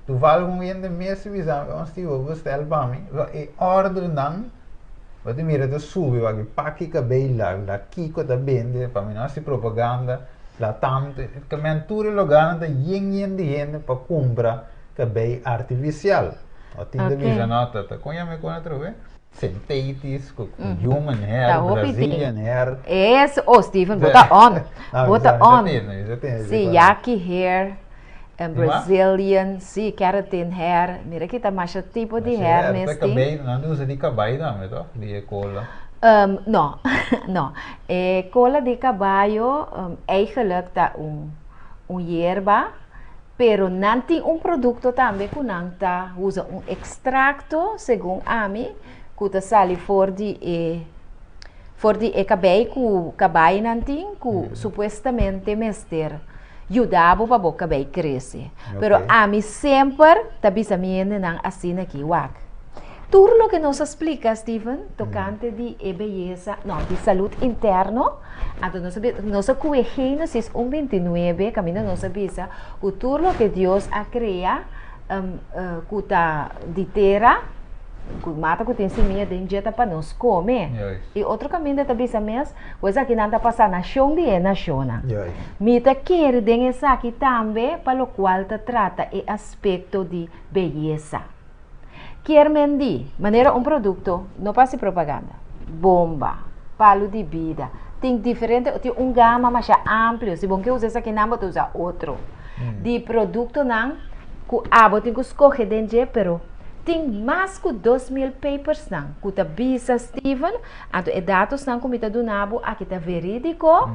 [SPEAKER 2] tu vai com ainda mesmo visão onde eu vou estar para mim e order não você mira tu sube vai paque cabelo lá aqui que tá vende para mim nossa propaganda lá tanto que mentura lugar da yen de gente para comprar cabelo artificial. Até visão nota tá conha me com outra vez synthetisch, human hair, Brazilian hair.
[SPEAKER 1] Esse, oh Steven, bota on. Bota on. Sim, yaki hair. Brazilian, sim, keratin hair. Mira que tá mais tipo de hair nesse.
[SPEAKER 2] Cabelo, não usa de cabelo também, tá? De cola.
[SPEAKER 1] Não, não. Cola de caballo, eigenlijk tá hierba, pero não tem produto também que não tá usa extracto, segundo a mim, que tá sali for de cabelo que caballo não tem, que supostamente mester ajudava para o cabelo crescer. Pero a mim sempre tá bisamente não assim aqui, wak. Tudo o que nos explica, Steven, tocante de beleza, não, de saúde interno, nossa cuejina, se é 29, camina nossa bisa, o tudo o que Deus a criado, que tá de terra, que mata que tem semia de injeta para nós comer. E outro caminho da bisa mesmo, coisa que não está passando na chão de nação. Mita quer de essa aqui também, para o qual trata o aspecto de beleza. Quer mendir, maneira produto, não passe propaganda, bomba, palo de vida, tem diferente, tem gama mais amplo, se bom que usa esse aqui não pode usar outro. De produto não, que tem que escolher dentro, pero tem mais que 2.000 papers não, que tá bisa Steven, é dados não que me do nabo, aqui tá verídico,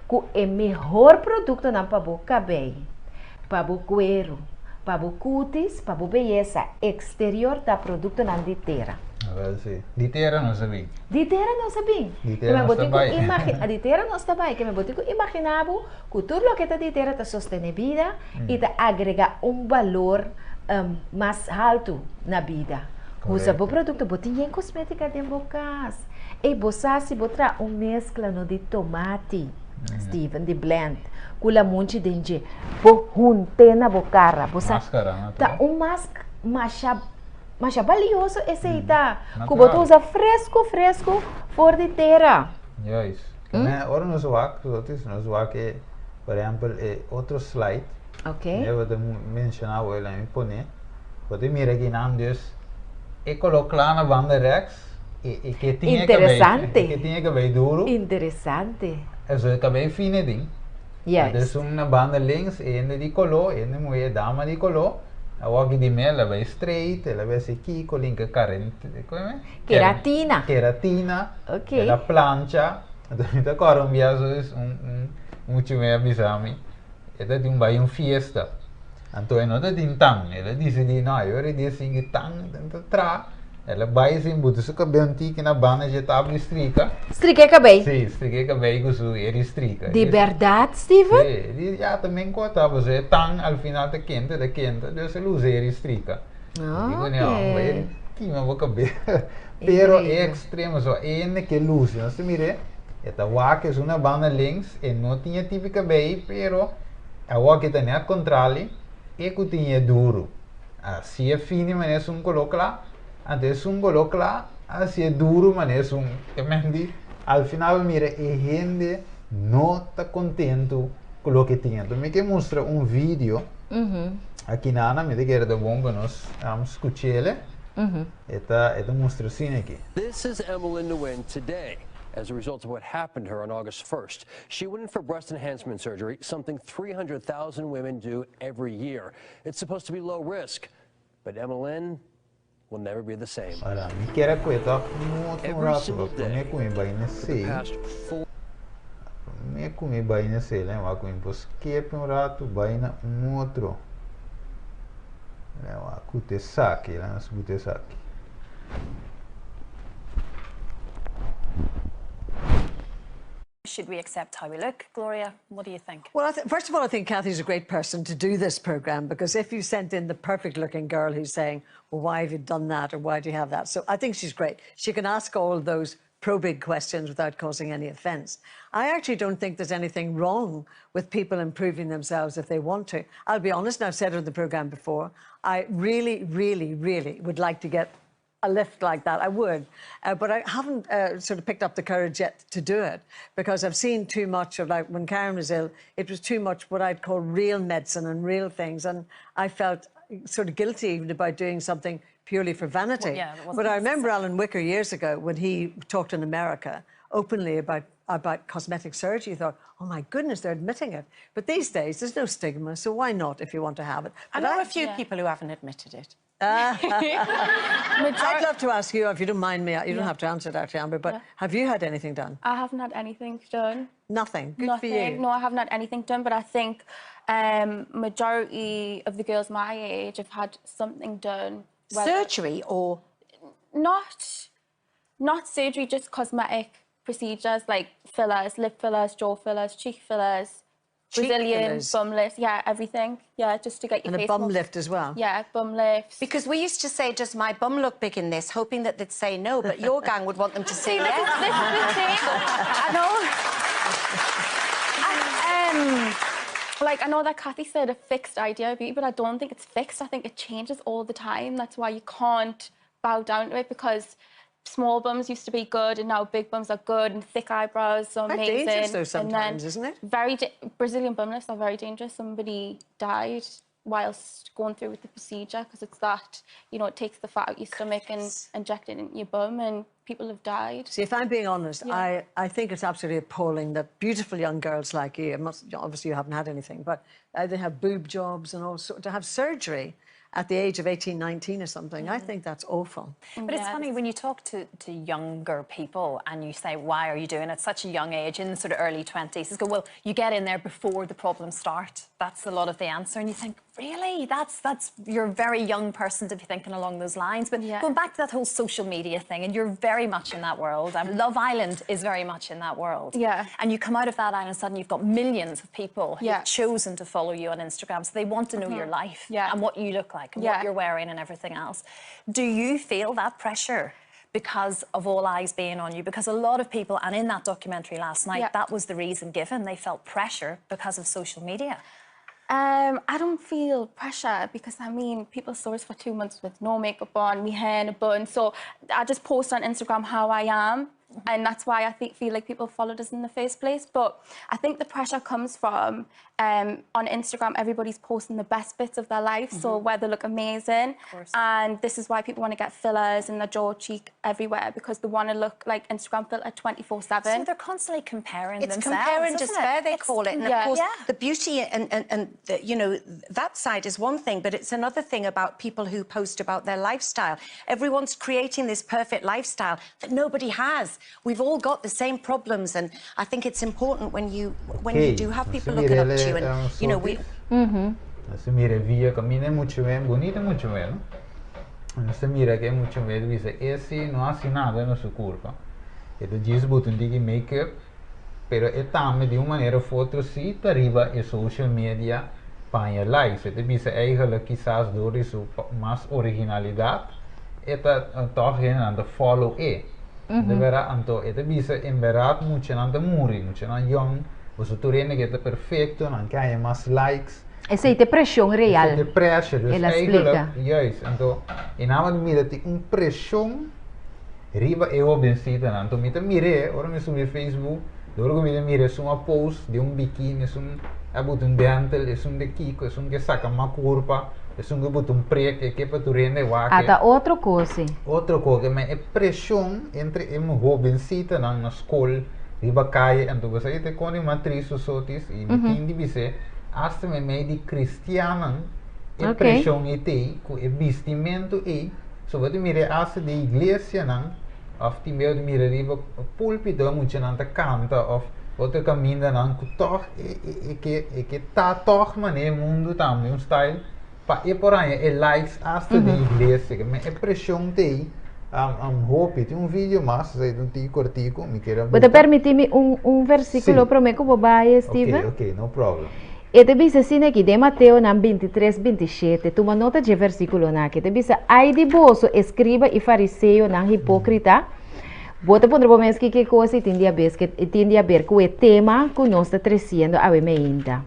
[SPEAKER 1] que é melhor produto não para o cabelo, para o cuero, para o cutis, para a beleza exterior da produto não de terra.
[SPEAKER 2] De terra não sabia.
[SPEAKER 1] De terra não sabia.
[SPEAKER 2] De terra não sabia.
[SPEAKER 1] A de terra não sabia, que me botico imaginava que tudo o que está de terra está sustenta vida e está agrega valor mais alto na vida. Usa o produto, botinha em cosmética de bocas. E você se botar mescla no de tomate, Steven, de blend. Kula munchi denje bo hunte na bocara
[SPEAKER 2] máscara
[SPEAKER 1] tá mas valioso esse aí tá que botou usa fresco for de terra.
[SPEAKER 2] Yes. Ora nos wak por exemplo outro slide. Eu vou mencionar o ele me pone. Pode mira aqui não dus e colocar na banda rex e que tinha cabelo duro.
[SPEAKER 1] Interessante.
[SPEAKER 2] Eso cabelo fino ding.
[SPEAKER 1] Yes.
[SPEAKER 2] Dus na banda links, ene di color, ene moe dama di color. A wagi di me, ela vai straight, ela vai se kiko, linka come? Keratina.
[SPEAKER 1] Ok.
[SPEAKER 2] Ela plancha. Então, ita korum biaso is muito me abisami. Ita di vai fiesta. Então, eno da din tang, ela disse di no, eu ora di singi tang, tanto tra. Ela vai sim, botou seu cabelo antigo na banda já estava estrica.
[SPEAKER 1] Estriquei cabelo?
[SPEAKER 2] Sim, estriquei cabelo com sua estrica.
[SPEAKER 1] De verdade, Steven?
[SPEAKER 2] Sim, já também cortava, você tão ao final da quente, então ele usa estrica. Digo, não, vai queima o cabelo. Pero é extremo, só é que luz, não se mire, esta waka é uma banda links e não tinha tipo cabelo, pero a waka tem a contrário e que tinha duro. Assim é fino, mas é coloca lá. Antes coloca lá, assim é duro, mas é al final mira, a gente não está contente com o que tinha. Então, me que mostra vídeo aqui na Ana, me que era bom para nós escutar ele. Esta mostra assim aqui.
[SPEAKER 3] This is Emmeline Nguyen today. As a result of what happened to her on August 1st. She went in for breast enhancement surgery, something 300,000 women do every year. It's supposed to be low risk, but Emmeline will never be the same.
[SPEAKER 2] Ora, mi chiara questa molto rapido, come come vai na sei. Me come vai na sei, ma come posso un rato vai na outro. Leva cute sacchi, la sbute sacchi.
[SPEAKER 4] Should we accept how we look? Gloria, what do you think?
[SPEAKER 5] Well, first of all, I think Kathy's a great person to do this programme, because if you sent in the perfect-looking girl who's saying, well, why have you done that, or why do you have that? So I think she's great. She can ask all those probing questions without causing any offence. I actually don't think there's anything wrong with people improving themselves if they want to. I'll be honest, and I've said it on the programme before, I really, really, really would like to get a lift like that. I would, but I haven't sort of picked up the courage yet to do it, because I've seen too much of, like, when Karen was ill, it was too much what I'd call real medicine and real things, and I felt sort of guilty even about doing something purely for vanity.
[SPEAKER 4] Well, yeah, it wasn't
[SPEAKER 5] But I remember
[SPEAKER 4] necessary.
[SPEAKER 5] Alan Wicker years ago when he talked in America openly about cosmetic surgery. You thought, oh my goodness, they're admitting it. But these days, there's no stigma, so why not if you want to have it?
[SPEAKER 6] I
[SPEAKER 5] But
[SPEAKER 6] know a few people who haven't admitted it.
[SPEAKER 5] I'd love to ask you, if you don't mind me, you don't have to answer that, Amber, but have you had anything done?
[SPEAKER 7] I haven't had anything done.
[SPEAKER 5] Nothing. Good
[SPEAKER 7] Nothing.
[SPEAKER 5] for you.
[SPEAKER 7] No, I haven't had anything done, but I think majority of the girls my age have had something done.
[SPEAKER 6] Surgery or
[SPEAKER 7] Not surgery, just cosmetic procedures like fillers, lip fillers, jaw fillers, cheek fillers,
[SPEAKER 5] Cheek
[SPEAKER 7] Brazilian
[SPEAKER 5] fillers?
[SPEAKER 7] bum lifts, yeah, everything. Yeah, just to get your
[SPEAKER 5] And a
[SPEAKER 7] face
[SPEAKER 5] bum
[SPEAKER 7] more-
[SPEAKER 5] lift as well?
[SPEAKER 7] Yeah, bum lifts.
[SPEAKER 6] because we used to say, does my bum look big in this, hoping that they'd say no, but your gang would want them to say
[SPEAKER 7] Like,
[SPEAKER 6] yes.
[SPEAKER 7] this is the thing. I know. Like, I know that Kathy said a fixed idea of beauty, but I don't think it's fixed. I think it changes all the time. That's why you can't bow down to it, because small bums used to be good and now big bums are good and thick eyebrows are
[SPEAKER 5] Quite
[SPEAKER 7] amazing.
[SPEAKER 5] dangerous though
[SPEAKER 7] And
[SPEAKER 5] sometimes,
[SPEAKER 7] then
[SPEAKER 5] isn't it?
[SPEAKER 7] Brazilian bum lifts are very dangerous. Somebody died whilst going through with the procedure because it's that, you know, it takes the fat out your stomach and inject it into your bum, and people have died.
[SPEAKER 5] See, if I'm being honest, I think it's absolutely appalling that beautiful young girls like you, obviously you haven't had anything, but they have boob jobs and all sorts, to have surgery at the age of 18, 19 or something, I think that's awful.
[SPEAKER 4] But it's funny when you talk to younger people and you say, why are you doing it at such a young age, in the sort of early 20s? They go, well, you get in there before the problems start. That's a lot of the answer. And you think, really? That's you're a very young person to be thinking along those lines. But going back to that whole social media thing, and you're very much in that world. Love Island is very much in that world.
[SPEAKER 7] Yeah.
[SPEAKER 4] And you come out of that island and suddenly you've got millions of people who've chosen to follow you on Instagram. So they want to know your life and what you look like and what you're wearing and everything else. Do you feel that pressure because of all eyes being on you? Because a lot of people, and in that documentary last night, that was the reason given. They felt pressure because of social media.
[SPEAKER 7] I don't feel pressure because, I mean, people saw us for 2 months with no makeup on, me hair in a bun. So I just post on Instagram how I am. And that's why I feel like people followed us in the first place. But I think the pressure comes from, on Instagram, everybody's posting the best bits of their life, so where they look amazing. And this is why people want to get fillers in their jaw, cheek, everywhere, because they want to look like Instagram filter 24/7.
[SPEAKER 4] So they're constantly comparing
[SPEAKER 6] It's
[SPEAKER 4] themselves.
[SPEAKER 6] compare and
[SPEAKER 4] isn't
[SPEAKER 6] despair,
[SPEAKER 4] it?
[SPEAKER 6] they call it. And of course,
[SPEAKER 4] Yeah.
[SPEAKER 6] the beauty and the, you know, that side is one thing, but it's another thing about people who post about their lifestyle. Everyone's creating this perfect lifestyle that nobody has. We've all got the same problems, and I think it's important when you do have people looking up to you, and you know, we.
[SPEAKER 2] Se mira via cammina mucho bien, bonita mucho bien. Se mira que é mucho bien, dice, esse não há nada na sua curva. E tu diz botam de make-up, pero é também de uma maneira foto se arriba e social media para likes. E tu diz eigenlijk quizás door is mais originalidade, e tá toch aan de follow e. De vera anto e tu diz em verdade muito não te muri, muito não young, você tu rende que é perfeito, não quer mais likes.
[SPEAKER 1] Essa é a pressão real.
[SPEAKER 2] De pressure, dus
[SPEAKER 1] Ela
[SPEAKER 2] eigenlijk,
[SPEAKER 1] explica.
[SPEAKER 2] juist, então, in avond mira tem pressão, riba eu obensita, então me mire, ora me sobre Facebook, ora me mire uma post de biquíni, abut dental, de kiko, que saca uma curva, que abut prek, que para tu rende waque.
[SPEAKER 1] Até outra coisa.
[SPEAKER 2] Outra coisa, mas é pressão entre obensita na escola, riba cai, então você tem quando matriz os outros e me tem de dizer hasta me meio de cristiana e pressão e tem com o vestimento e so você mira hasta de igreja não of die meio de mira riba púlpito muito não canta of outra caminha não que toch que tá toch mané mundo também style pa e por aí é likes hasta de igreja mas é pressão tem hope tem vídeo mas sei um tico artigo me queira
[SPEAKER 1] Você permite-me versículo para mim como vai, Steven?
[SPEAKER 2] Ok, no problem.
[SPEAKER 1] E te dice assim aqui, de Mateus 23, 27, toma nota de versículo aqui, te dice, ai de vosso, escriba e fariseu, não hipócrita, bota por menos que coisa tem a ver com o tema que nós está trazendo a me ainda.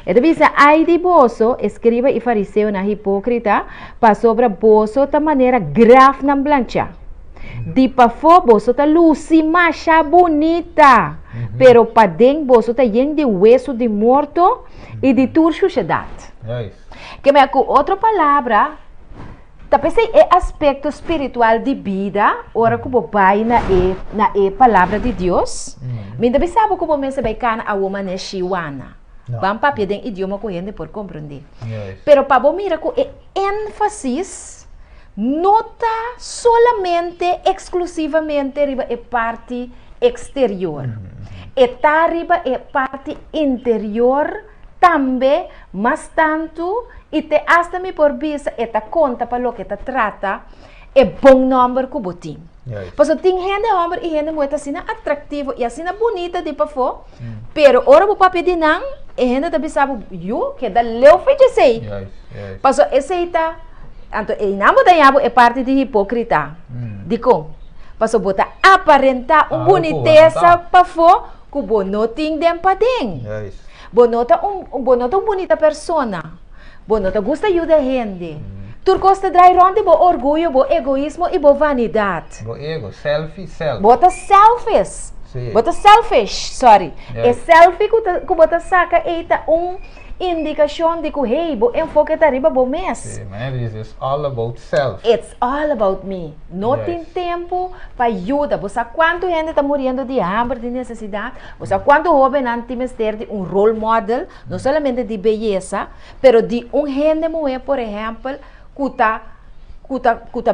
[SPEAKER 1] E te dice, ai de vosso, escriba e fariseu, não hipócrita, para sobre vosso da maneira grave na blancha. Di pa fo, vosso ta luci macha bonita, pero pa dentro vosso ta lleno de hueso de muerto e de tua sociedade.
[SPEAKER 2] Yes.
[SPEAKER 1] Que me com outra palavra, Tapi é aspecto espiritual de vida, ora que você vai na palavra de Deus, mas também sabe que você vai cana a woman é chiwana. Vamos para pedir idioma corrente por compreender. Pero para você mirar que ênfasis nota solamente, exclusivamente riba é parte exterior. E tá riba é parte interior também, mas tanto e te hasta me por vista e ta conta para lo que te trata é bom número que botim. Pois tem gente homem e gente muito assim atrativo e assim bonita de para fora, pero ora o papel de não e gente também sabe eu que da leu feito sei. Pois esse está então e namo da yabo é parte de hipócrita. De como? Pois bota aparentar boniteza para fora que bo não tem dem para dentro. Bonota bonita persona. Bonota gusta ayuda gente. Tu gosta de ronde bo orgulho, bo egoísmo e bo vanidade.
[SPEAKER 2] Bo ego, selfie, self.
[SPEAKER 1] Bota selfish. Bota selfish, sorry. É selfie que bota saca eita indicação de que hey, bo enfoque tá riba bo mes.
[SPEAKER 2] Sim, mas it's all about self.
[SPEAKER 1] It's all about me. Não tem tempo para ajuda. Você sabe quanto gente está morrendo de hambre, de necessidade? Você sabe quanto jovem antes ter um role model, não somente de beleza, pero de gente mulher, por exemplo, que tá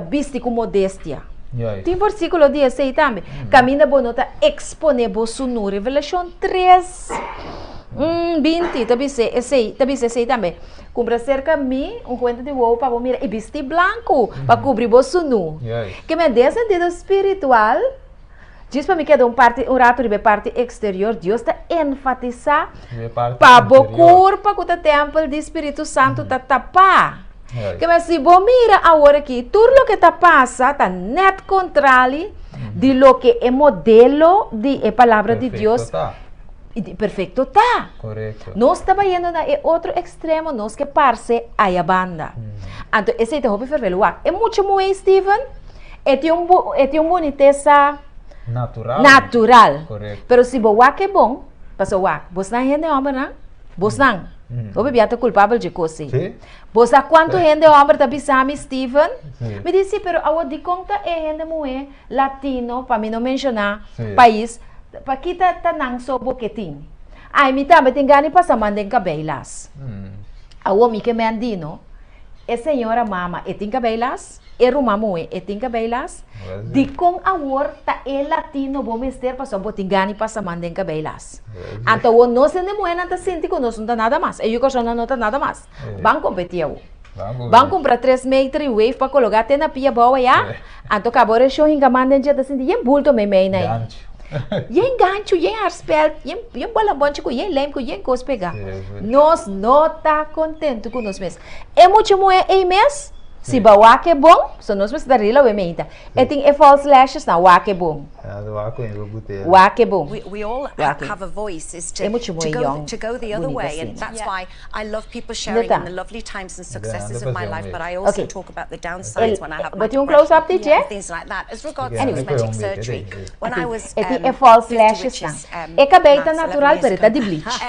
[SPEAKER 1] viste com modéstia. Tem versículo 16 também. Caminha bonota expone vosso nu. Revelação 3. 20, também sei também. Compra cerca de mim, conta de roupa para mirar e vestir branco para cobrir vosso nu. Que me dê sentido espiritual. Diz para mim que é um rato de parte exterior, Deus está enfatizar para o corpo que o templo do Espírito Santo está tapar. Que mas se você mira agora aqui, tudo o que está passa está net contrário de lo que é modelo de a palavra de Deus. Perfeito tá.
[SPEAKER 2] Correto.
[SPEAKER 1] Nós estamos indo na outro extremo, nós que parse a banda. Então, esse é o hobby fervelo. É muito muito Steven. É um boniteza natural.
[SPEAKER 2] Correto.
[SPEAKER 1] Pero se você é bom, passa você não é gente homem, não? Você não. O bebê é culpável de coisa.
[SPEAKER 2] Sim.
[SPEAKER 1] Você quanto gente homem está pensando, Steven? Me disse, pero a de conta é gente mulher latino, para mim não mencionar país. Para kita tanang so boketing. Ai mi também tem gani para mandem cabelas. A homem que me andino, é senhora mama, e tem cabelas, é rumamu, e tem cabelas. De com a horta é latino, bom mister para só botin gani para mandem cabelas. Então o não se nem nada sente que não são nada mais. Eu que não nota nada mais. Vão competir. Vão comprar 3 metros e wave para colocar até na pia boa já. Então acabou o show hinga mandem já assim, e bulto me né. Yen gancho, yen arspel, yen bola bonche ko yen lem ko yen cos pegar. Nós não tá contente com nós mesmos. É muito moe é mês. Se ba wake bom, so nós vamos dar rila we meita. E tem false lashes na wake bom. Wake bom.
[SPEAKER 6] We all have a voice is to go the other way, and that's why I love people sharing in the lovely times and successes of my life, but I also talk about the downsides when I have my depression and things like that. As regards cosmetic surgery, when I was
[SPEAKER 1] false lashes na. É cabelo natural pero tá de bleach.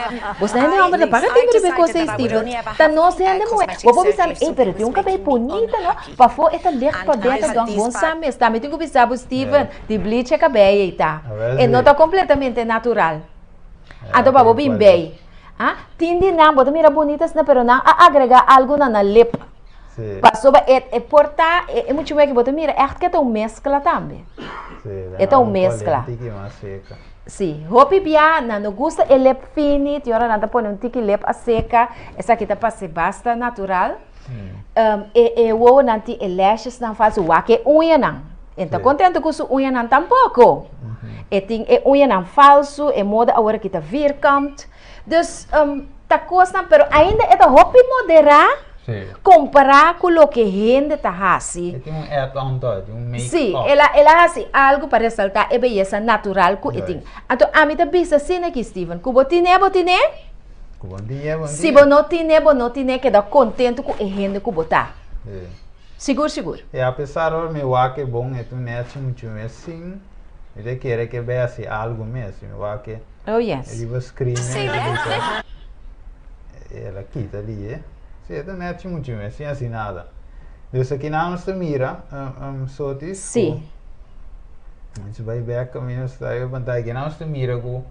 [SPEAKER 1] Você não é para tem que ver coisa Steven. Tá nós ainda moe. Vou pensar, pero tem cabelo bonito, não? Para fora é licht para dentro do bom sabe, está me tem que pensar Steven, de bleach é cabelo tá. E não está completamente natural. Então, para bem bem. Tindi não, bota mira bonitas, pero não agregar algo na lip. Passou é portar, é muito bem que bota mira, é que é uma mescla também. É uma mescla. Sim, roupa piana, não gosta é lip fini, tem hora nada põe tique lip a seca, essa aqui tá para ser basta natural. O nanti lashes não faz o que unha não. Então, contente com sua unha não tampouco. E tem unha não falso, é moda agora que está vierkant. Dus, tá coisa, pero ainda é da roupa moderar, comparar com o que a gente está fazendo.
[SPEAKER 2] Tem add-on, make-up.
[SPEAKER 1] Sim, ela faz algo para ressaltar a beleza natural que ela tem. Então, a mim tá vista assim aqui, Steven. Que botine?
[SPEAKER 2] Bom dia.
[SPEAKER 1] Se você não tem, que dá contente com a gente que botar. Seguro.
[SPEAKER 2] E apesar de meu wake bom, é tu nete muito assim, ele quer que veja algo mesmo, meu wake.
[SPEAKER 1] Oh yes.
[SPEAKER 2] Ele vai escrever. Ela quita ali, Se tu nete muito assim nada. Dus aqui não se mira, sotis.
[SPEAKER 1] Sim.
[SPEAKER 2] A gente vai ver a caminho, está aí, aqui não se mira com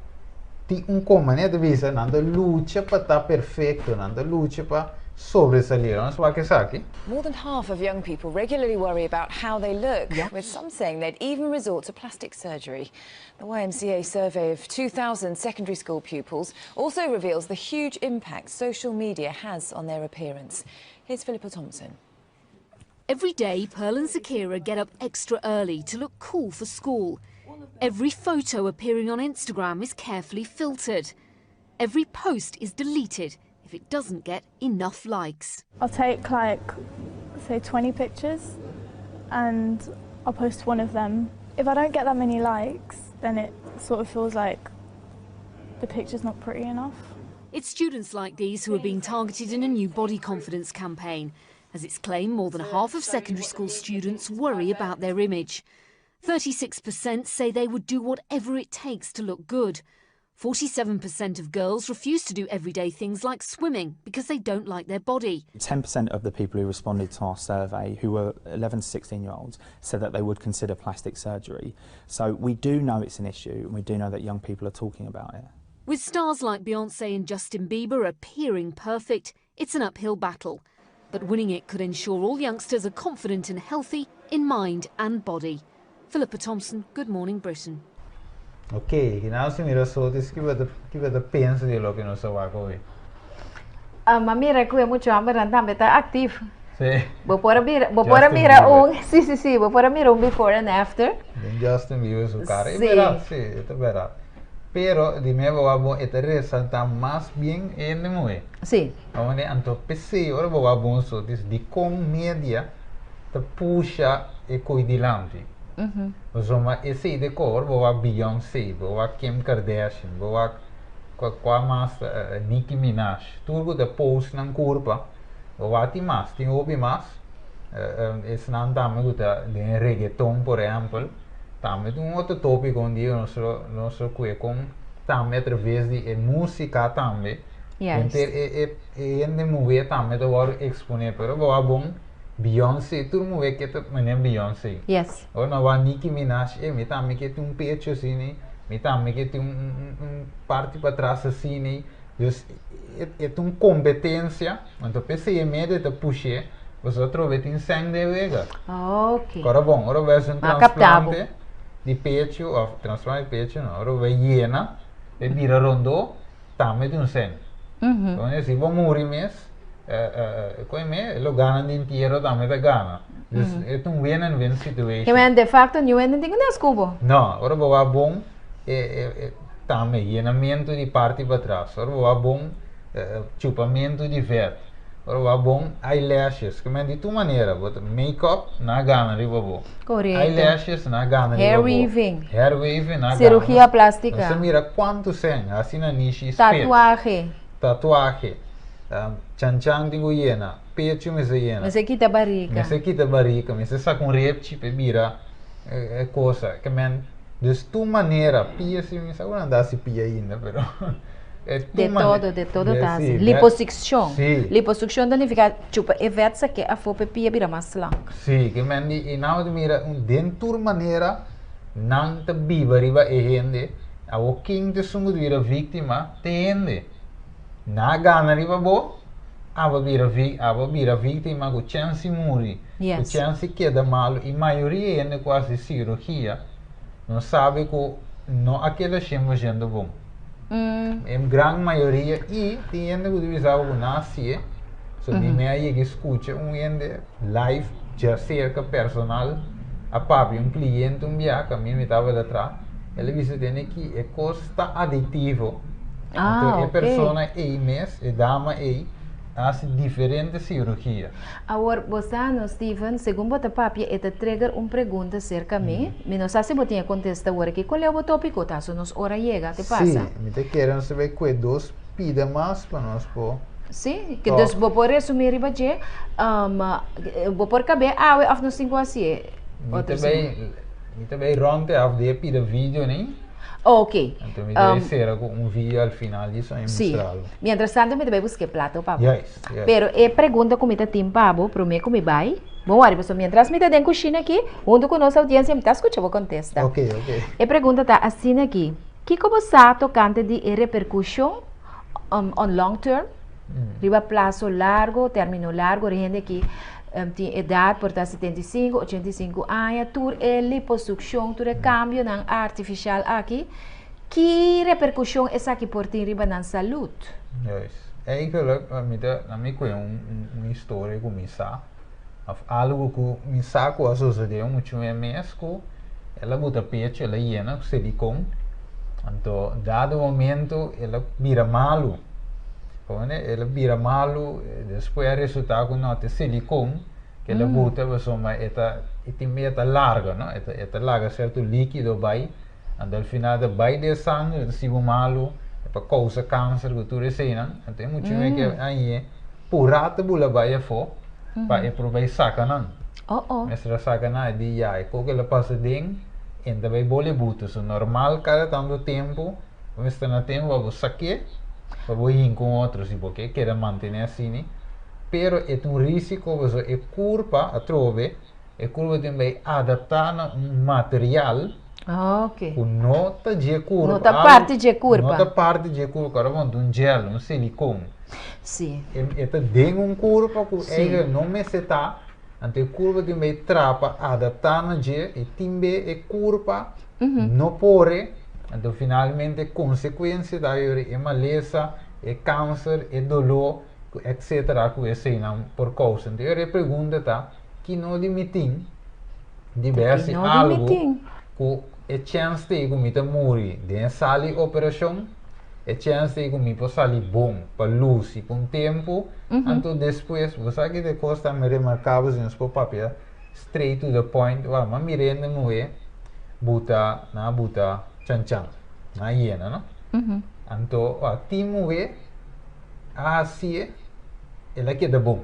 [SPEAKER 2] ti como, né, de vista, não da luta para estar perfeito, não da luta para sobresalir, não se vai que aqui.
[SPEAKER 8] More than half of young people regularly worry about how they look, with some saying they'd even resort to plastic surgery. The YMCA survey of 2,000 secondary school pupils also reveals the huge impact social media has on their appearance. Here's Philippa Thompson.
[SPEAKER 9] Every day, Pearl and Zakira get up extra early to look cool for school. Every photo appearing on Instagram is carefully filtered. Every post is deleted if it doesn't get enough likes.
[SPEAKER 10] I'll take like, say 20 pictures and I'll post one of them. If I don't get that many likes, then it sort of feels like the picture's not pretty enough.
[SPEAKER 9] It's students like these who are being targeted in a new body confidence campaign. As it's claimed, more than half of secondary school students worry about their image. 36% say they would do whatever it takes to look good. 47% of girls refuse to do everyday things like swimming because they don't like their body.
[SPEAKER 11] 10% of the people who responded to our survey, who were 11 to 16-year-olds, said that they would consider plastic surgery. So we do know it's an issue, and we do know that young people are talking about it.
[SPEAKER 9] With stars like Beyoncé and Justin Bieber appearing perfect, it's an uphill battle. But winning it could ensure all youngsters are confident and healthy in mind and body. Philippa Thompson, Good Morning Britain.
[SPEAKER 2] Ok, now se mira só diz que vai pensa de lo que não se vai comer.
[SPEAKER 1] Ma mira que é muito amor também tá ativo.
[SPEAKER 2] Sim.
[SPEAKER 1] Vou pôr mira sim, vou pôr mira before and after.
[SPEAKER 2] Justin Bieber su cara,
[SPEAKER 1] Sí.
[SPEAKER 2] sí, es verdad. Pero dime vamos a resaltar más bien en el mueve.
[SPEAKER 1] Sim.
[SPEAKER 2] Onde anto PC ora vamos so diz de com media te puxa e coidilante. Insomma, esse de cor boa Beyoncé, boa Kim Kardashian, boa qua mais Nicki Minaj. Tudo de post na curva. Boa ti mais, ti obi mais. Esse não tá me gusta de reggaeton, por exemplo. Também um outro tópico onde nosso com também através de música também.
[SPEAKER 1] Yes.
[SPEAKER 2] E de mover também de war exponer, pero boa bom Beyoncé, tu mover que tu mané Beyoncé.
[SPEAKER 1] Yes.
[SPEAKER 2] Ou não vai Nicki Minaj, me também que tem pecho assim, me também que tem parte para trás assim, dus é uma competência, então pensei medo de puxar, você trouxe tem sangue de vega.
[SPEAKER 1] Ok.
[SPEAKER 2] Agora bom, agora vai ser transplante de pecho, ou transplante de pecho, não, agora vai hiena, e vira rondo, também tem sangue. Então assim, vamos morrer mesmo. Lo ganan inteiro também da gana. É um win-win situation.
[SPEAKER 1] Que men de facto não é ninguém nesse cubo.
[SPEAKER 2] Não, agora vou bom também llenamento de parte para trás. Agora vou bom chupamento de verde. Agora vou bom eyelashes. Que men de tua maneira, make-up na gana de bobo.
[SPEAKER 1] Correto.
[SPEAKER 2] Eyelashes na gana de
[SPEAKER 1] Hair
[SPEAKER 2] bobo.
[SPEAKER 1] weaving.
[SPEAKER 2] Hair weaving na gana.
[SPEAKER 1] Cirurgia plástica.
[SPEAKER 2] Você mira quanto sem, assim na niche.
[SPEAKER 1] Tatuagem.
[SPEAKER 2] Chan-chan digo hiena, pecho me se hiena.
[SPEAKER 1] Me se quita barriga.
[SPEAKER 2] Me se quita barriga, me se saca repchi pe bira coisa. Que men, dus tu maneira, pia se me sabe andar se pia ainda, pero
[SPEAKER 1] de todo tá assim.
[SPEAKER 2] Sí,
[SPEAKER 1] Liposuction.
[SPEAKER 2] Sí.
[SPEAKER 1] Liposuction significa chupa evetsa que a fope pia bira mais slank.
[SPEAKER 2] Sim, que men e não de mira dentur maneira não te biba riba e hende, a o king de sungo vira vítima te hende. Na gana riba bo, ava vira vítima com chance muri, com chance queda malo e maioria ainda quase cirurgia não sabe que não aquela chama gente bom. Em grande maioria e tem ainda que divisar o nasce, so de meia que escuta ainda live já cerca personal a papi cliente que a mim me estava atrás, ele disse que é costa aditivo. Então, a pessoa a dama faz diferentes cirurgias.
[SPEAKER 1] Agora, você, Steven, segundo o papi, é de trigger uma pergunta acerca de mim. Não sei se você tinha contestado agora aqui. Qual é o tópico? Tá? Se nos hora chega, te passa?
[SPEAKER 2] Sim, me te querem saber que dos pida mais para nós pôr.
[SPEAKER 1] Sim, que dos vou por resumir riba je, vou por caber, af nos 5 assim.
[SPEAKER 2] Me também ronte af de pida vídeo, né?
[SPEAKER 1] Ok.
[SPEAKER 2] Então me deve ser vídeo al final disso aí mostrá-lo.
[SPEAKER 1] Mientras tanto me deve buscar plata, papo.
[SPEAKER 2] Yes.
[SPEAKER 1] Pero pergunta como está tempo, papo, para mim como vai, Bom, Ari, pessoal, mientras me den coxina aqui, junto com nossa audiência, me está escutando, vou contestar.
[SPEAKER 2] Ok.
[SPEAKER 1] E pergunta está assim aqui. Que como está tocante de repercussão on long term? Riba plazo largo, término largo, gente que tem idade por 75, 85 anos, tur liposucção, tur cambio não artificial aqui. Que repercussão é essa que por ter riba na saúde?
[SPEAKER 2] É que a mim foi uma história com missa, algo que missa com a sociedade muito mais que ela bota pecho, ela llena com silicone, então dado momento ela vira malo. Ela vira malo, depois o resultado com nota silicone, que ela bota, insomma, é larga, não? É larga certo líquido vai, e ao final da vai de sangue, se o malo, é para causar câncer, que tudo isso, não? Então, muito bem que aí, por rata bula vai fora, para aproveitar saca, não? Mas a saca não é de já, e quando ela passa dentro, ainda vai bolha buta, so normal cada tanto tempo, mas está na tempo, vai saque, vai ir com outros, porque quer manter assim, pero é risco, você é curva, a trove, é curva também adaptar a material, com nota de curva.
[SPEAKER 1] Nota parte de curva.
[SPEAKER 2] Nota parte de curva, agora gel, silicone.
[SPEAKER 1] Sim.
[SPEAKER 2] É dentro curva, que ele não me seta, ante curva também trapa, adaptar na de, e timbe é curva, não pore, então finalmente consequência da é maleza, é câncer, é dolor, etc. que é não por causa. Então eu pergunto tá, que não limitem diversos algo que é chance de que morrer de sair operação, é chance de que possa sair bom para luz e com tempo, então depois você que te costa me remarcável em seu papel straight to the point, mas me rende moer buta chan na hiena, não? Então a ti moer assim ela queda bom.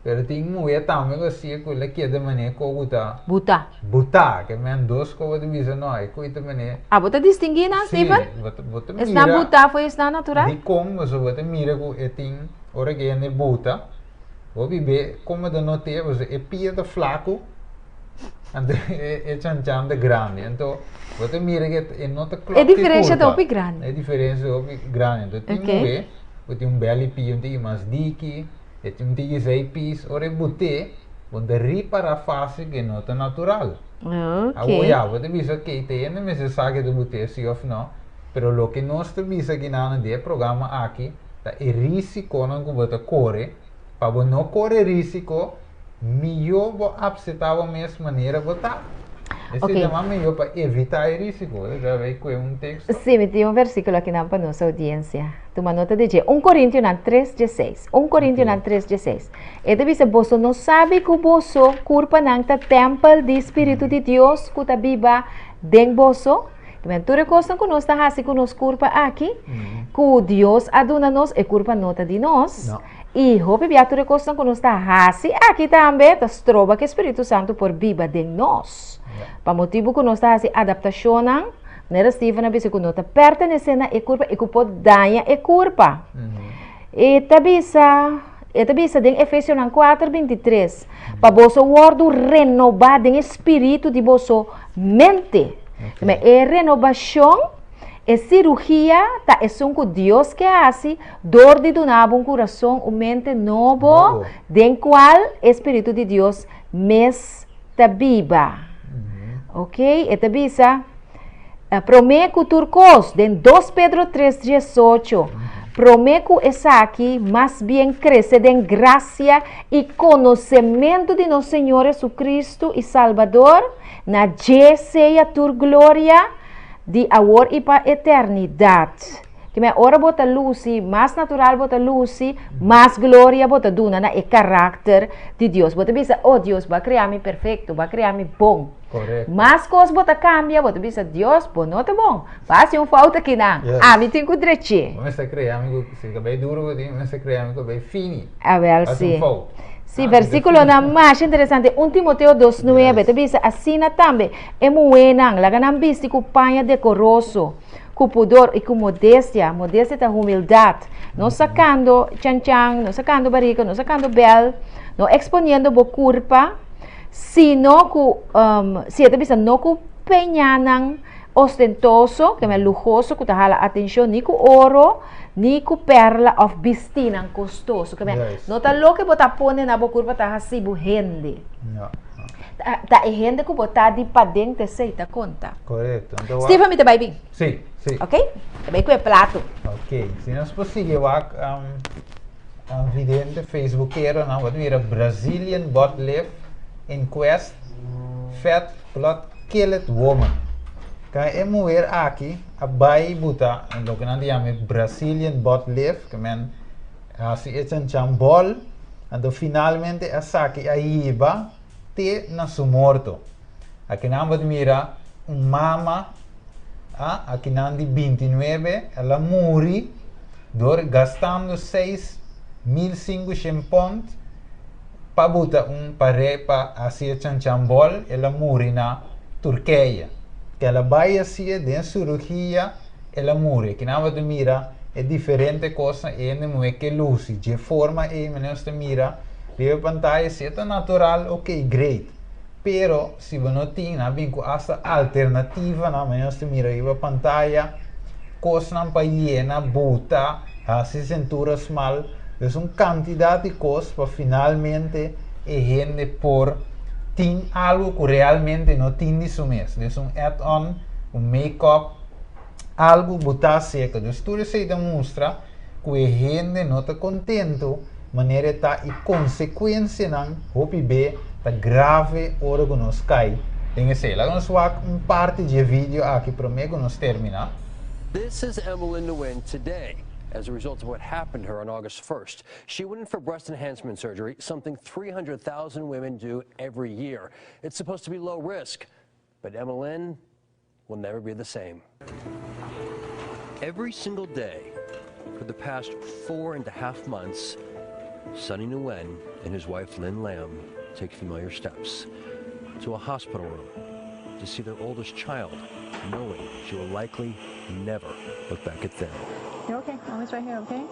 [SPEAKER 2] Pero tem moer também assim que ela queda maneira como buta, que men dois coisas de visa não, é coisa maneira.
[SPEAKER 1] Bota distinguir não, Steven?
[SPEAKER 2] Sim,
[SPEAKER 1] na buta foi isso natural?
[SPEAKER 2] De como você bota mira que é tem hora que é buta, o bebê como da noite você é pia da flaco, é chan de grande, então você mira que é nota clock.
[SPEAKER 1] É diferença do opi grande.
[SPEAKER 2] É diferença do opi grande, então tem moer, tem belly pia, tem mais diki. E tem 6 pis, ora bute, onde ripara a face que não é natural. Agora, você visa que tem, não se sabe de bute, se ou não, pero lo que nós visa aqui na de programa aqui, é risco não que você corre, para você não correr risco, melhor você aceitar a mesma maneira botar. Esse é melhor para evitar o risco. Já veio com texto.
[SPEAKER 1] Sim, tem versículo aqui na para nossa audiência. Toma nota de 1 Coríntios 3:16. 1 Coríntios 3:16. E deve ser você não sabe que você curpa não tá templo do Espírito de Deus que tá viva dentro você. Que tu recosta que nós tá assim que nós curpa aqui, que Deus aduna nós e curpa nota de nós. E hope tu recosta que nós tá assim aqui também, tá trova que o Espírito Santo por viva dentro nós. Para motivo que nós está assim adaptação, não era Steven a que nós está pertencendo a curva e que pode dar a curva. E tabisa em Efésios 4:23 para você word renovar em espírito de vossa mente. Mas é renovação, é cirurgia, tá é som que Deus que hace, dor de donar um coração, uma mente novo, den qual espírito de Deus mes está viva. Ok? Esta bisa prometo turcos de 2 Pedro 3:18. Prometo essa aqui, mais bem crescer em graça e conhecimento de nosso Senhor Jesucristo e Salvador, na seja tua glória de agora e para a eternidade. Que me ora bota luz, mais natural bota luz, mais glória bota duna na caráter de Deus. Bota bisa, oh Deus, vai criar-me perfeito, vai criar-me bom.
[SPEAKER 2] Correto.
[SPEAKER 1] Mas coisas bota cambia, bota bisa, Deus, bom, não tá bom. Faz falta aqui não. Me tem que direito.
[SPEAKER 2] Mas se criar-me, se acabei duro, mas se criar-me, acabei fini.
[SPEAKER 1] A ver, sim. Sim, versículo na mais interessante, 1 Timoteo 2:9, bota bisa, assim também, é moena, laga não viste que panha decoroso. Com pudor e com modéstia da humildade, não sacando chan-chan, não sacando barriga, não sacando bel, no exponiendo bo curpa, sino que si esta bisa no ku peñanan ostentoso, que me lujoso, que te jala atención, ni ku oro, ni ku perla of bistinan costoso, que me no ta lo que bota pone na bo curpa ta hasi bu hende. Ta e hende ku bota di pa dentro sei ta conta.
[SPEAKER 2] Correto. Então,
[SPEAKER 1] Stephen, me te vai bem?
[SPEAKER 2] sim, sim.
[SPEAKER 1] Ok? Te vai com o prato.
[SPEAKER 2] Ok, se nós conseguimos vidente Facebookero, nou wat weer Brazilian bot lift inquest fat blood killed woman. Kan je weer aqui abai buta en lo que nós chamamos Brazilian bot lift, que men assim é um chambol, então finalmente a saque aí iba te na su morto. Aqui não wat mira mama aqui não de 29 ela morre gastando 6.500 pounds para botar pare para assim chambol ela morre na Turquia que ela vai assim de cirurgia ela morre que não vai mira é diferente coisa e não é que luz de forma e menos mira de pantalla se é natural ok great pero se você não tem essa alternativa na menos mira a pantalla coisa não para llena bota assim cinturas mal é uma quantidade de coisas para finalmente a gente por tem algo que realmente não tem de mês é add-on make-up algo botar seca então tudo isso demonstra que a gente não está contente maneira está e consequência não hope bem está grave hora que nos cai tem que ser lá nós vamos parte de vídeo aqui para mim que nós terminar.
[SPEAKER 3] This is Emmeline Nguyen today. As a result of what happened to her on August 1st, she went in for breast enhancement surgery, something 300,000 women do every year. It's supposed to be low risk, but Emmeline will never be the same. Every single day for the past 4.5 months, Sonny Nguyen and his wife Lynn Lam take familiar steps to a hospital room to see their oldest child, knowing she will likely never look back at them.
[SPEAKER 12] You're okay. Mommy's right here, okay?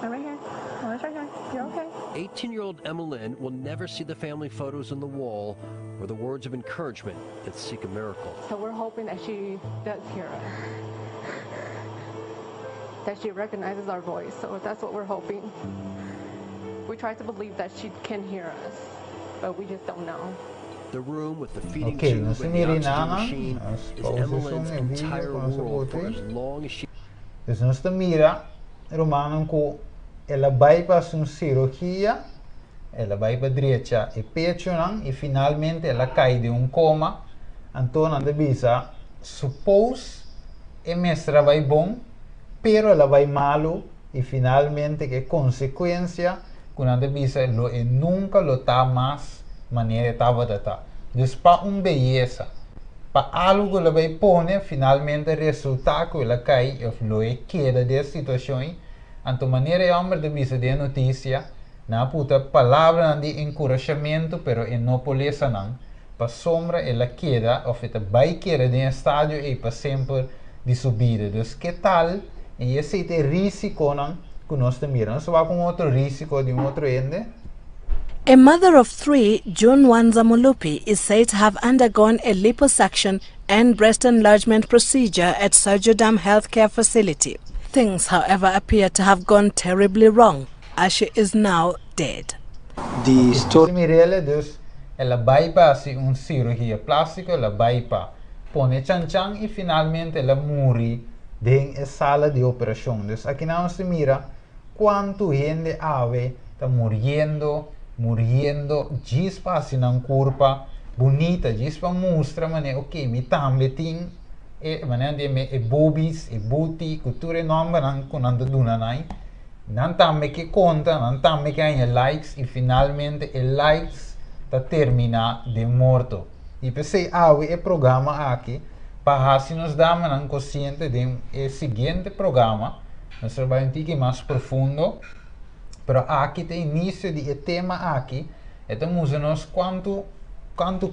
[SPEAKER 12] I'm right here. Mommy's right here. You're okay.
[SPEAKER 3] 18-year-old Emmeline will never see the family photos on the wall or the words of encouragement that seek a miracle.
[SPEAKER 12] So we're hoping that she does hear us, that she recognizes our voice. So that's what we're hoping. We try to believe that she can hear us, but we just don't know.
[SPEAKER 3] The room with the feeding
[SPEAKER 2] Okay,
[SPEAKER 3] tube and the oxygen machine is Emmeline's entire world for as long as she...
[SPEAKER 2] Dus nós mira Romano que ela vai para uma cirurgia, ela vai para a direita e pecho e finalmente ela cai de coma. Então anda bisa suppose e mestra vai bom, pero ela vai malo e finalmente que consequência quando anda bisa lo e nunca lo tá mais maneira estava tá. Dus para beleza para algo que ela vai pôr, finalmente resulta que ela cai ou lo é queda dessa situação. Então, maneira é homem de vista de notícia, na puta palavra de encorajamento, pero não poleza não. Para sombra ela queda, ou ela vai queda de estádio e para sempre de subida. Então, que tal? E esse é o risco não que nós miramos. Nós vamos com outro risco de outro ende.
[SPEAKER 13] A mother of 3, June Wanza Mulupi, is said to have undergone a liposuction and breast enlargement procedure at Surgiodam Healthcare Facility. Things, however, appear to have gone terribly wrong, as she is now dead.
[SPEAKER 2] The story Mirelle, dus, ela vai para uma cirurgia plástica, ela vai para pone chan e finalmente ela morre em sala de operação. Dus aqui não se mira quanto gente ave está morrendo gispa assim na curva bonita, gispa mostra mané ok, me também tem mané de me boobies e booty cultura nome não quando duna não também que conta, não também que há likes e finalmente o likes tá termina de morto. E pensei o programa aqui para assim nos dar uma consciente de seguinte programa nós trabalhamos um pouco mais profundo. Pero aqui tem início de tema aqui, então nós quanto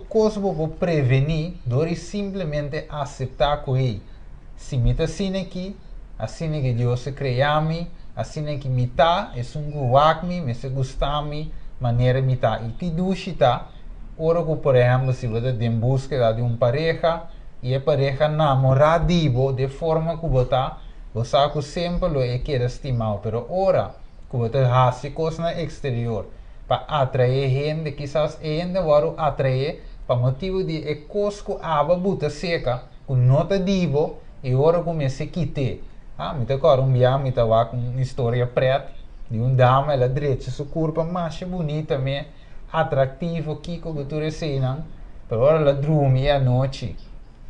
[SPEAKER 2] coisa para prevenir, dori simplesmente aceitar que ele se me está assim que Deus se criou-me, assim que me está, é guak me se gostar me maneira mita e que dushi tá, ora que por exemplo se você tem busca de pareja e a pareja namoradivo de forma que você sempre lo é que estimado, pero ora que você hace coisas no exterior para atrair gente, quizás gente vai atrair para motivo de é cosco aba buta seca, com nota divo e ora começa a quitar. Me tá agora dia me tá com uma história preta de dama, ela direita, sua curva mais bonita, me atrativo, que tu recena, pero ora ela dorme à noite,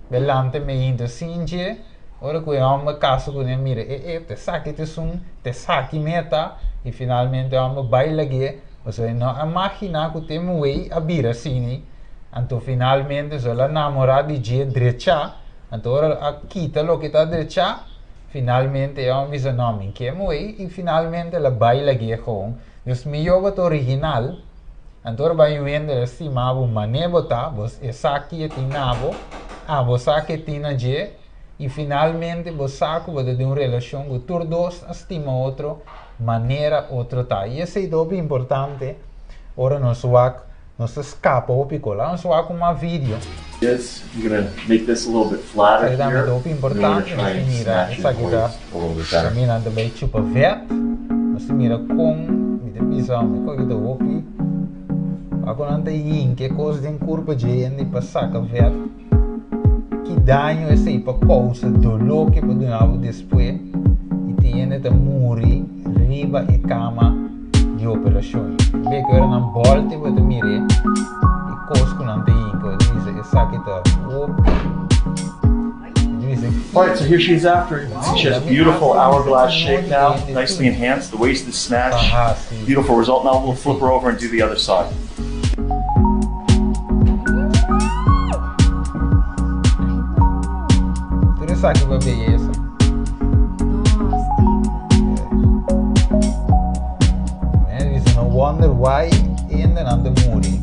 [SPEAKER 2] belante me ainda singe, ora que o homem casa com ele, mira, te saque te saque meta, e finalmente o homem baila que, você não imagina que tem um way a bira assim, então finalmente ela namorada de direita, então ora quita lo que está direita, finalmente é um mesmo nome que é e finalmente ela baila que é com os melhores original então vai vendo assim mas o maneiro tá você essa aqui é tinabo você aqui tina je e finalmente você sabe que tem uma relação com todos dois estima outro maneira outro tá e esse é dobe importante ora não se escapa o picola não se vai com uma vídeo.
[SPEAKER 14] Yes, I'm gonna make this a little bit flatter here.
[SPEAKER 2] Importante,
[SPEAKER 14] I'm gonna try and snatch your voice a little bit better.
[SPEAKER 2] Caminhando bem chupa vet, você mira com, me pisar, me coge do opi. Agora não tem que coisa de curva de gente para sacar vet. Que danho é aí para causa dolor que pode dar depois e tem de morrer riba e cama de operação. Bem que era na volta para mire e coisa que não tem
[SPEAKER 14] Alright, so here she's after. She has a beautiful hourglass shape now, nicely enhanced. The waist is snatched. Beautiful result. Now we'll flip her over and do the other side.
[SPEAKER 2] Tudo isso aqui vai beleza. Man, you don't wonder why in the under movie.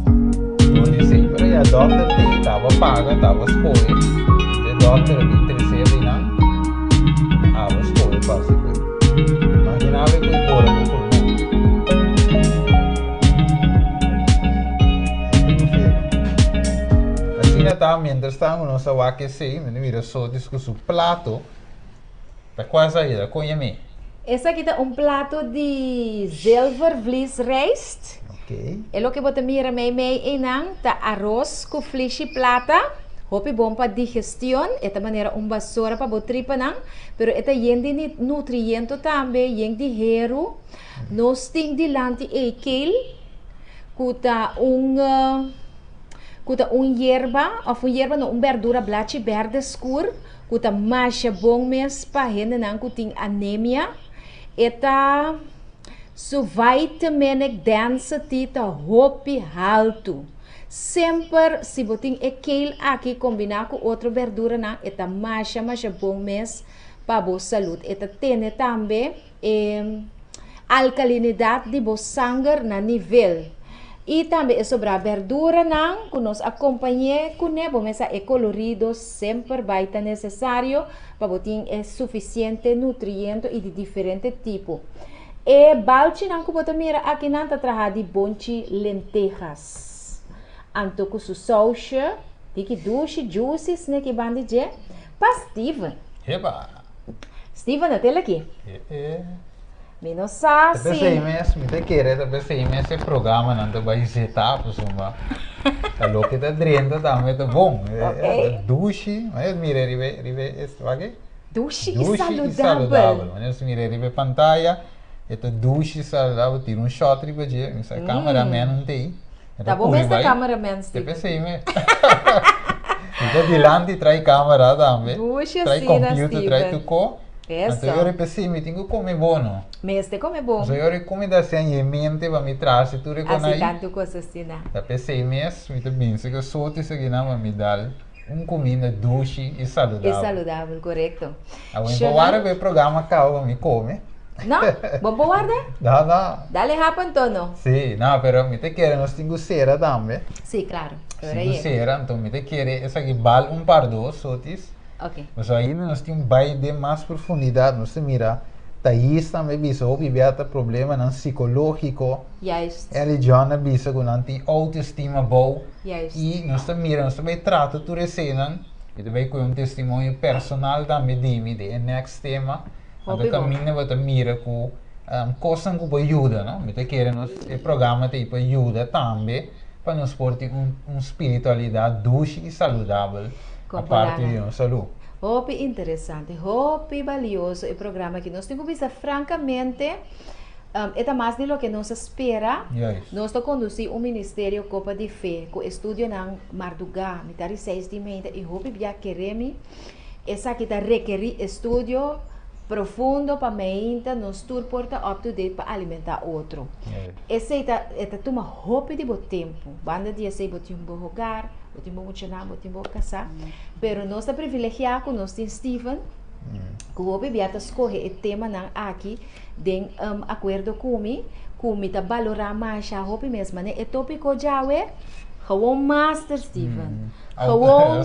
[SPEAKER 2] Pero a doctor estava paga, estava escolha. A doctor me interessava não. Estava escolha básico. Imaginava que eu fora no pulmão. Assim está, mientras estamos nós a aquecer, me mira só discusso prato. Para quase aí, conhece-me.
[SPEAKER 1] Esse aqui é prato de zilvervleesrijst. É o que você mira meio tá arroz com flecha e plata. Hopi bom para digestão, esta maneira vassoura para botar tripa não, pero esta yende de nutriente também, yende de hero, nós tem de lante e kale, kuta hierba, ou hierba não, verdura blache verde escuro, kuta masha bom mes para gente não que tem anemia, esta so vitamine densa tita hopi alto. Sempre se botin aquele aqui combinar com outra verdura na eta masha bom mês para boa saúde. Eta tem também alcalinidade de boa sangue na nível. E também sobre a verdura não, que nós acompanhar com nebo mesa é colorido, sempre vai estar necessário para botin é suficiente nutriente e de diferente tipo. E balchi não que botar mira aqui não tá trabalhando de bonchi lentejas. Anto com su sauce, tiki dushi, juicy, snake bandije, para Steven.
[SPEAKER 2] Eba!
[SPEAKER 1] Steven, até aqui. Menos assim.
[SPEAKER 2] Pensei mesmo, me querer, pensei mesmo esse programa não vai visitar, por suma. A louca da drenda também tá bom. Dushi, mas mira, ribe, este aqui.
[SPEAKER 1] Dushi e
[SPEAKER 2] saudável. Mas mira, ribe pantalla, este dushi saudável, tira shot ribe je, mas a cameraman não tem.
[SPEAKER 1] Tá bom, mas a cameraman, Steven.
[SPEAKER 2] Pensei mesmo. Então, dilante trai câmera também.
[SPEAKER 1] Dushi
[SPEAKER 2] trai
[SPEAKER 1] assim,
[SPEAKER 2] computer, trai tudo.
[SPEAKER 1] Essa.
[SPEAKER 2] Então, eu pensei, me tenho que comer bom.
[SPEAKER 1] Mas tem como é bom.
[SPEAKER 2] Então, eu comida assim, em mente, para me trazer tudo com aí.
[SPEAKER 1] Assim, tanto coisa assim, né?
[SPEAKER 2] Eu pensei mesmo, me também, se eu sou isso aqui, não, me dá comida dushi e saudável.
[SPEAKER 1] E saudável, correto.
[SPEAKER 2] Agora, o programa acaba, me come.
[SPEAKER 1] Não? Vamos guardar?
[SPEAKER 2] Não.
[SPEAKER 1] Dale rápido, Antonio.
[SPEAKER 2] Sim, não, pero me te quer, nós temos cera também.
[SPEAKER 1] Sim, claro.
[SPEAKER 2] Temos cera, então me te quer, essa aqui vale par dos, sotis.
[SPEAKER 1] Ok.
[SPEAKER 2] Mas ainda nós temos bem de mais profundidade, nós mira Thais também bisa o bibeta problema não psicológico.
[SPEAKER 1] Juist.
[SPEAKER 2] Religião bisa com não tem autoestima boa.
[SPEAKER 1] Juist.
[SPEAKER 2] E nós também trata tudo isso e também com um testemunho personal também de next tema. Então caminho vai mira com coisas que ajuda, não? Então queremos o programa tipo ajuda também para nos portar espiritualidade dushi e saudável a parte de nossa saúde.
[SPEAKER 1] Hope interessante, hope valioso o programa que nós temos visto francamente é mais de lo que nos espera. Nós estamos conduzindo um ministério Copa de Fé com estudo na Mardugá, mitad 6 de mente e hope já queremos essa que requer estudo profundo para mente nos porta up to date para alimentar outro. Esse é uma hope de bom tempo, banda de esse bom tempo jogar, bom tempo funcionar, bom tempo casar, pero nós está privilegiado com nós tem Steven, que o biata escolhe o tema não aqui, de acordo com me tá valorar mais a hope mesmo, né? É tópico já é gewoon master Steven. Gewoon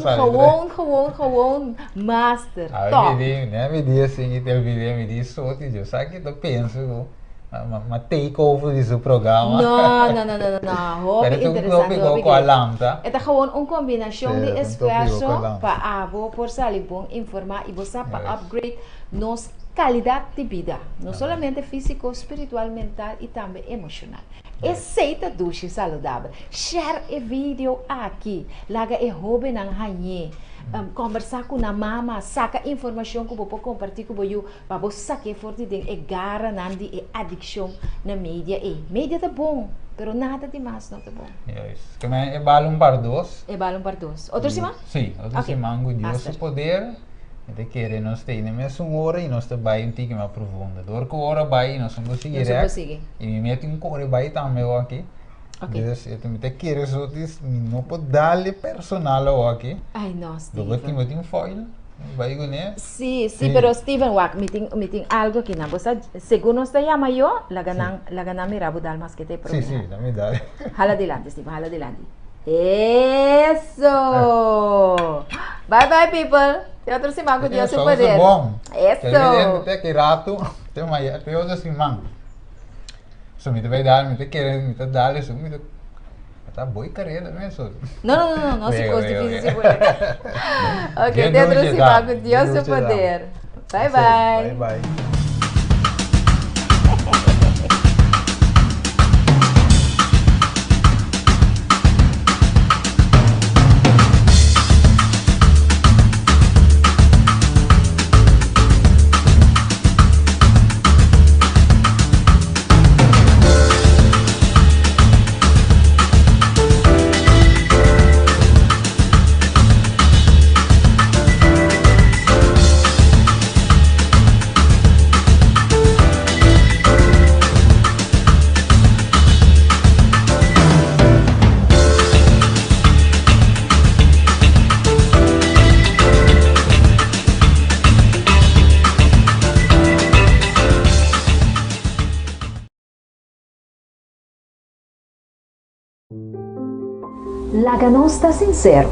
[SPEAKER 1] master. Top.
[SPEAKER 2] Me diz assim, me diz só, eu sei que eu penso, uma takeover desse programa.
[SPEAKER 1] Não. Hobby interessante. É gewoon combinação de esforço para por sair bom, informar e você para upgrade nos qualidade de vida, não somente físico, espiritual, mental e também emocional. Aceita dushi saudável. Share o vídeo aqui. Laga e hobby nang hanhe. Conversar com a mama, saca informação que você compartilhar com você, para você sacar forte de gara nandi e adicção na mídia. Mídia tá bom, pero nada demais não tá bom.
[SPEAKER 2] Como é balão para dois?
[SPEAKER 1] É balão para dois. Outro cima?
[SPEAKER 2] Sim, outro cima com Deus o poder. Então querer nós ter na mesma hora e nós também um pouquinho mais profundo. Dor que hora vai nós não conseguimos. E me mete cor vai também aqui. Então eu também quero só não pode dar-lhe personal aqui.
[SPEAKER 1] Ai nossa.
[SPEAKER 2] Do que tem foil. Vai né?
[SPEAKER 1] Sim, pero Steven Wack, me tem algo que não você segundo nós chama eu, la ganam mirabo dar mais que te problema.
[SPEAKER 2] Sim, dá me dá.
[SPEAKER 1] Hala adelante, Steven, hala adelante. Eso! Bye bye people! Tem outro simão que Deus se poder. Eso!
[SPEAKER 2] Até que rato, tem outro simão. So me vai dar, me te dar isso, me tá boa carreira mesmo.
[SPEAKER 1] Não, se fosse difícil se poder. Ok, tem outro simão que Deus se poder. Bye bye!
[SPEAKER 2] Bye bye!
[SPEAKER 1] Laga não está sincero.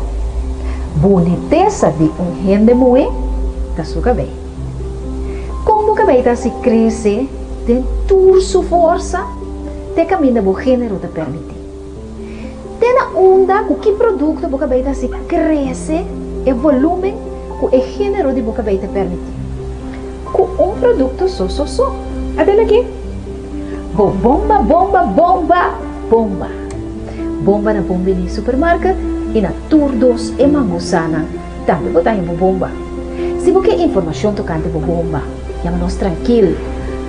[SPEAKER 1] Boniteza de gente muito da sua cabelo. Como o cabelo se cresce, tem toda sua força, tem caminho do gênero te permite. Tem a onda com que produto o cabelo se cresce, e volume com o gênero de o cabelo te permite. Com produto só. Até aqui. Bomba. Bomba na bomba de supermercado e na Turdos e Mangusana também botar em bomba. Se você quer informação tocante a bomba, chama-nos tranquilo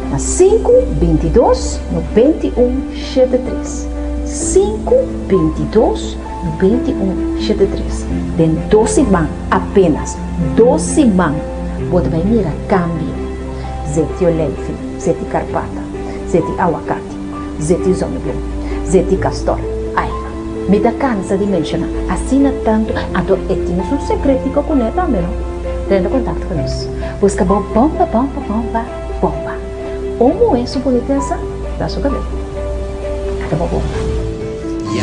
[SPEAKER 1] na 522 9173. 522 9173. Tem 12 man, apenas 12 man. Você vai mirar câmbio. Zeti Oleife, Zeti Carpata, Zeti Aguacate, Zeti Zonneblom, Zeti Castor. Me dá cansa de mencionar. Assina tanto. Então, temos um secreto com ele também. Tendo contato com nós. Busca bomba. Como é sua boniteza da sua cabelo? Até bomba.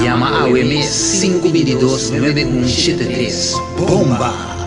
[SPEAKER 15] Llama a OMS 522 9173. Bomba!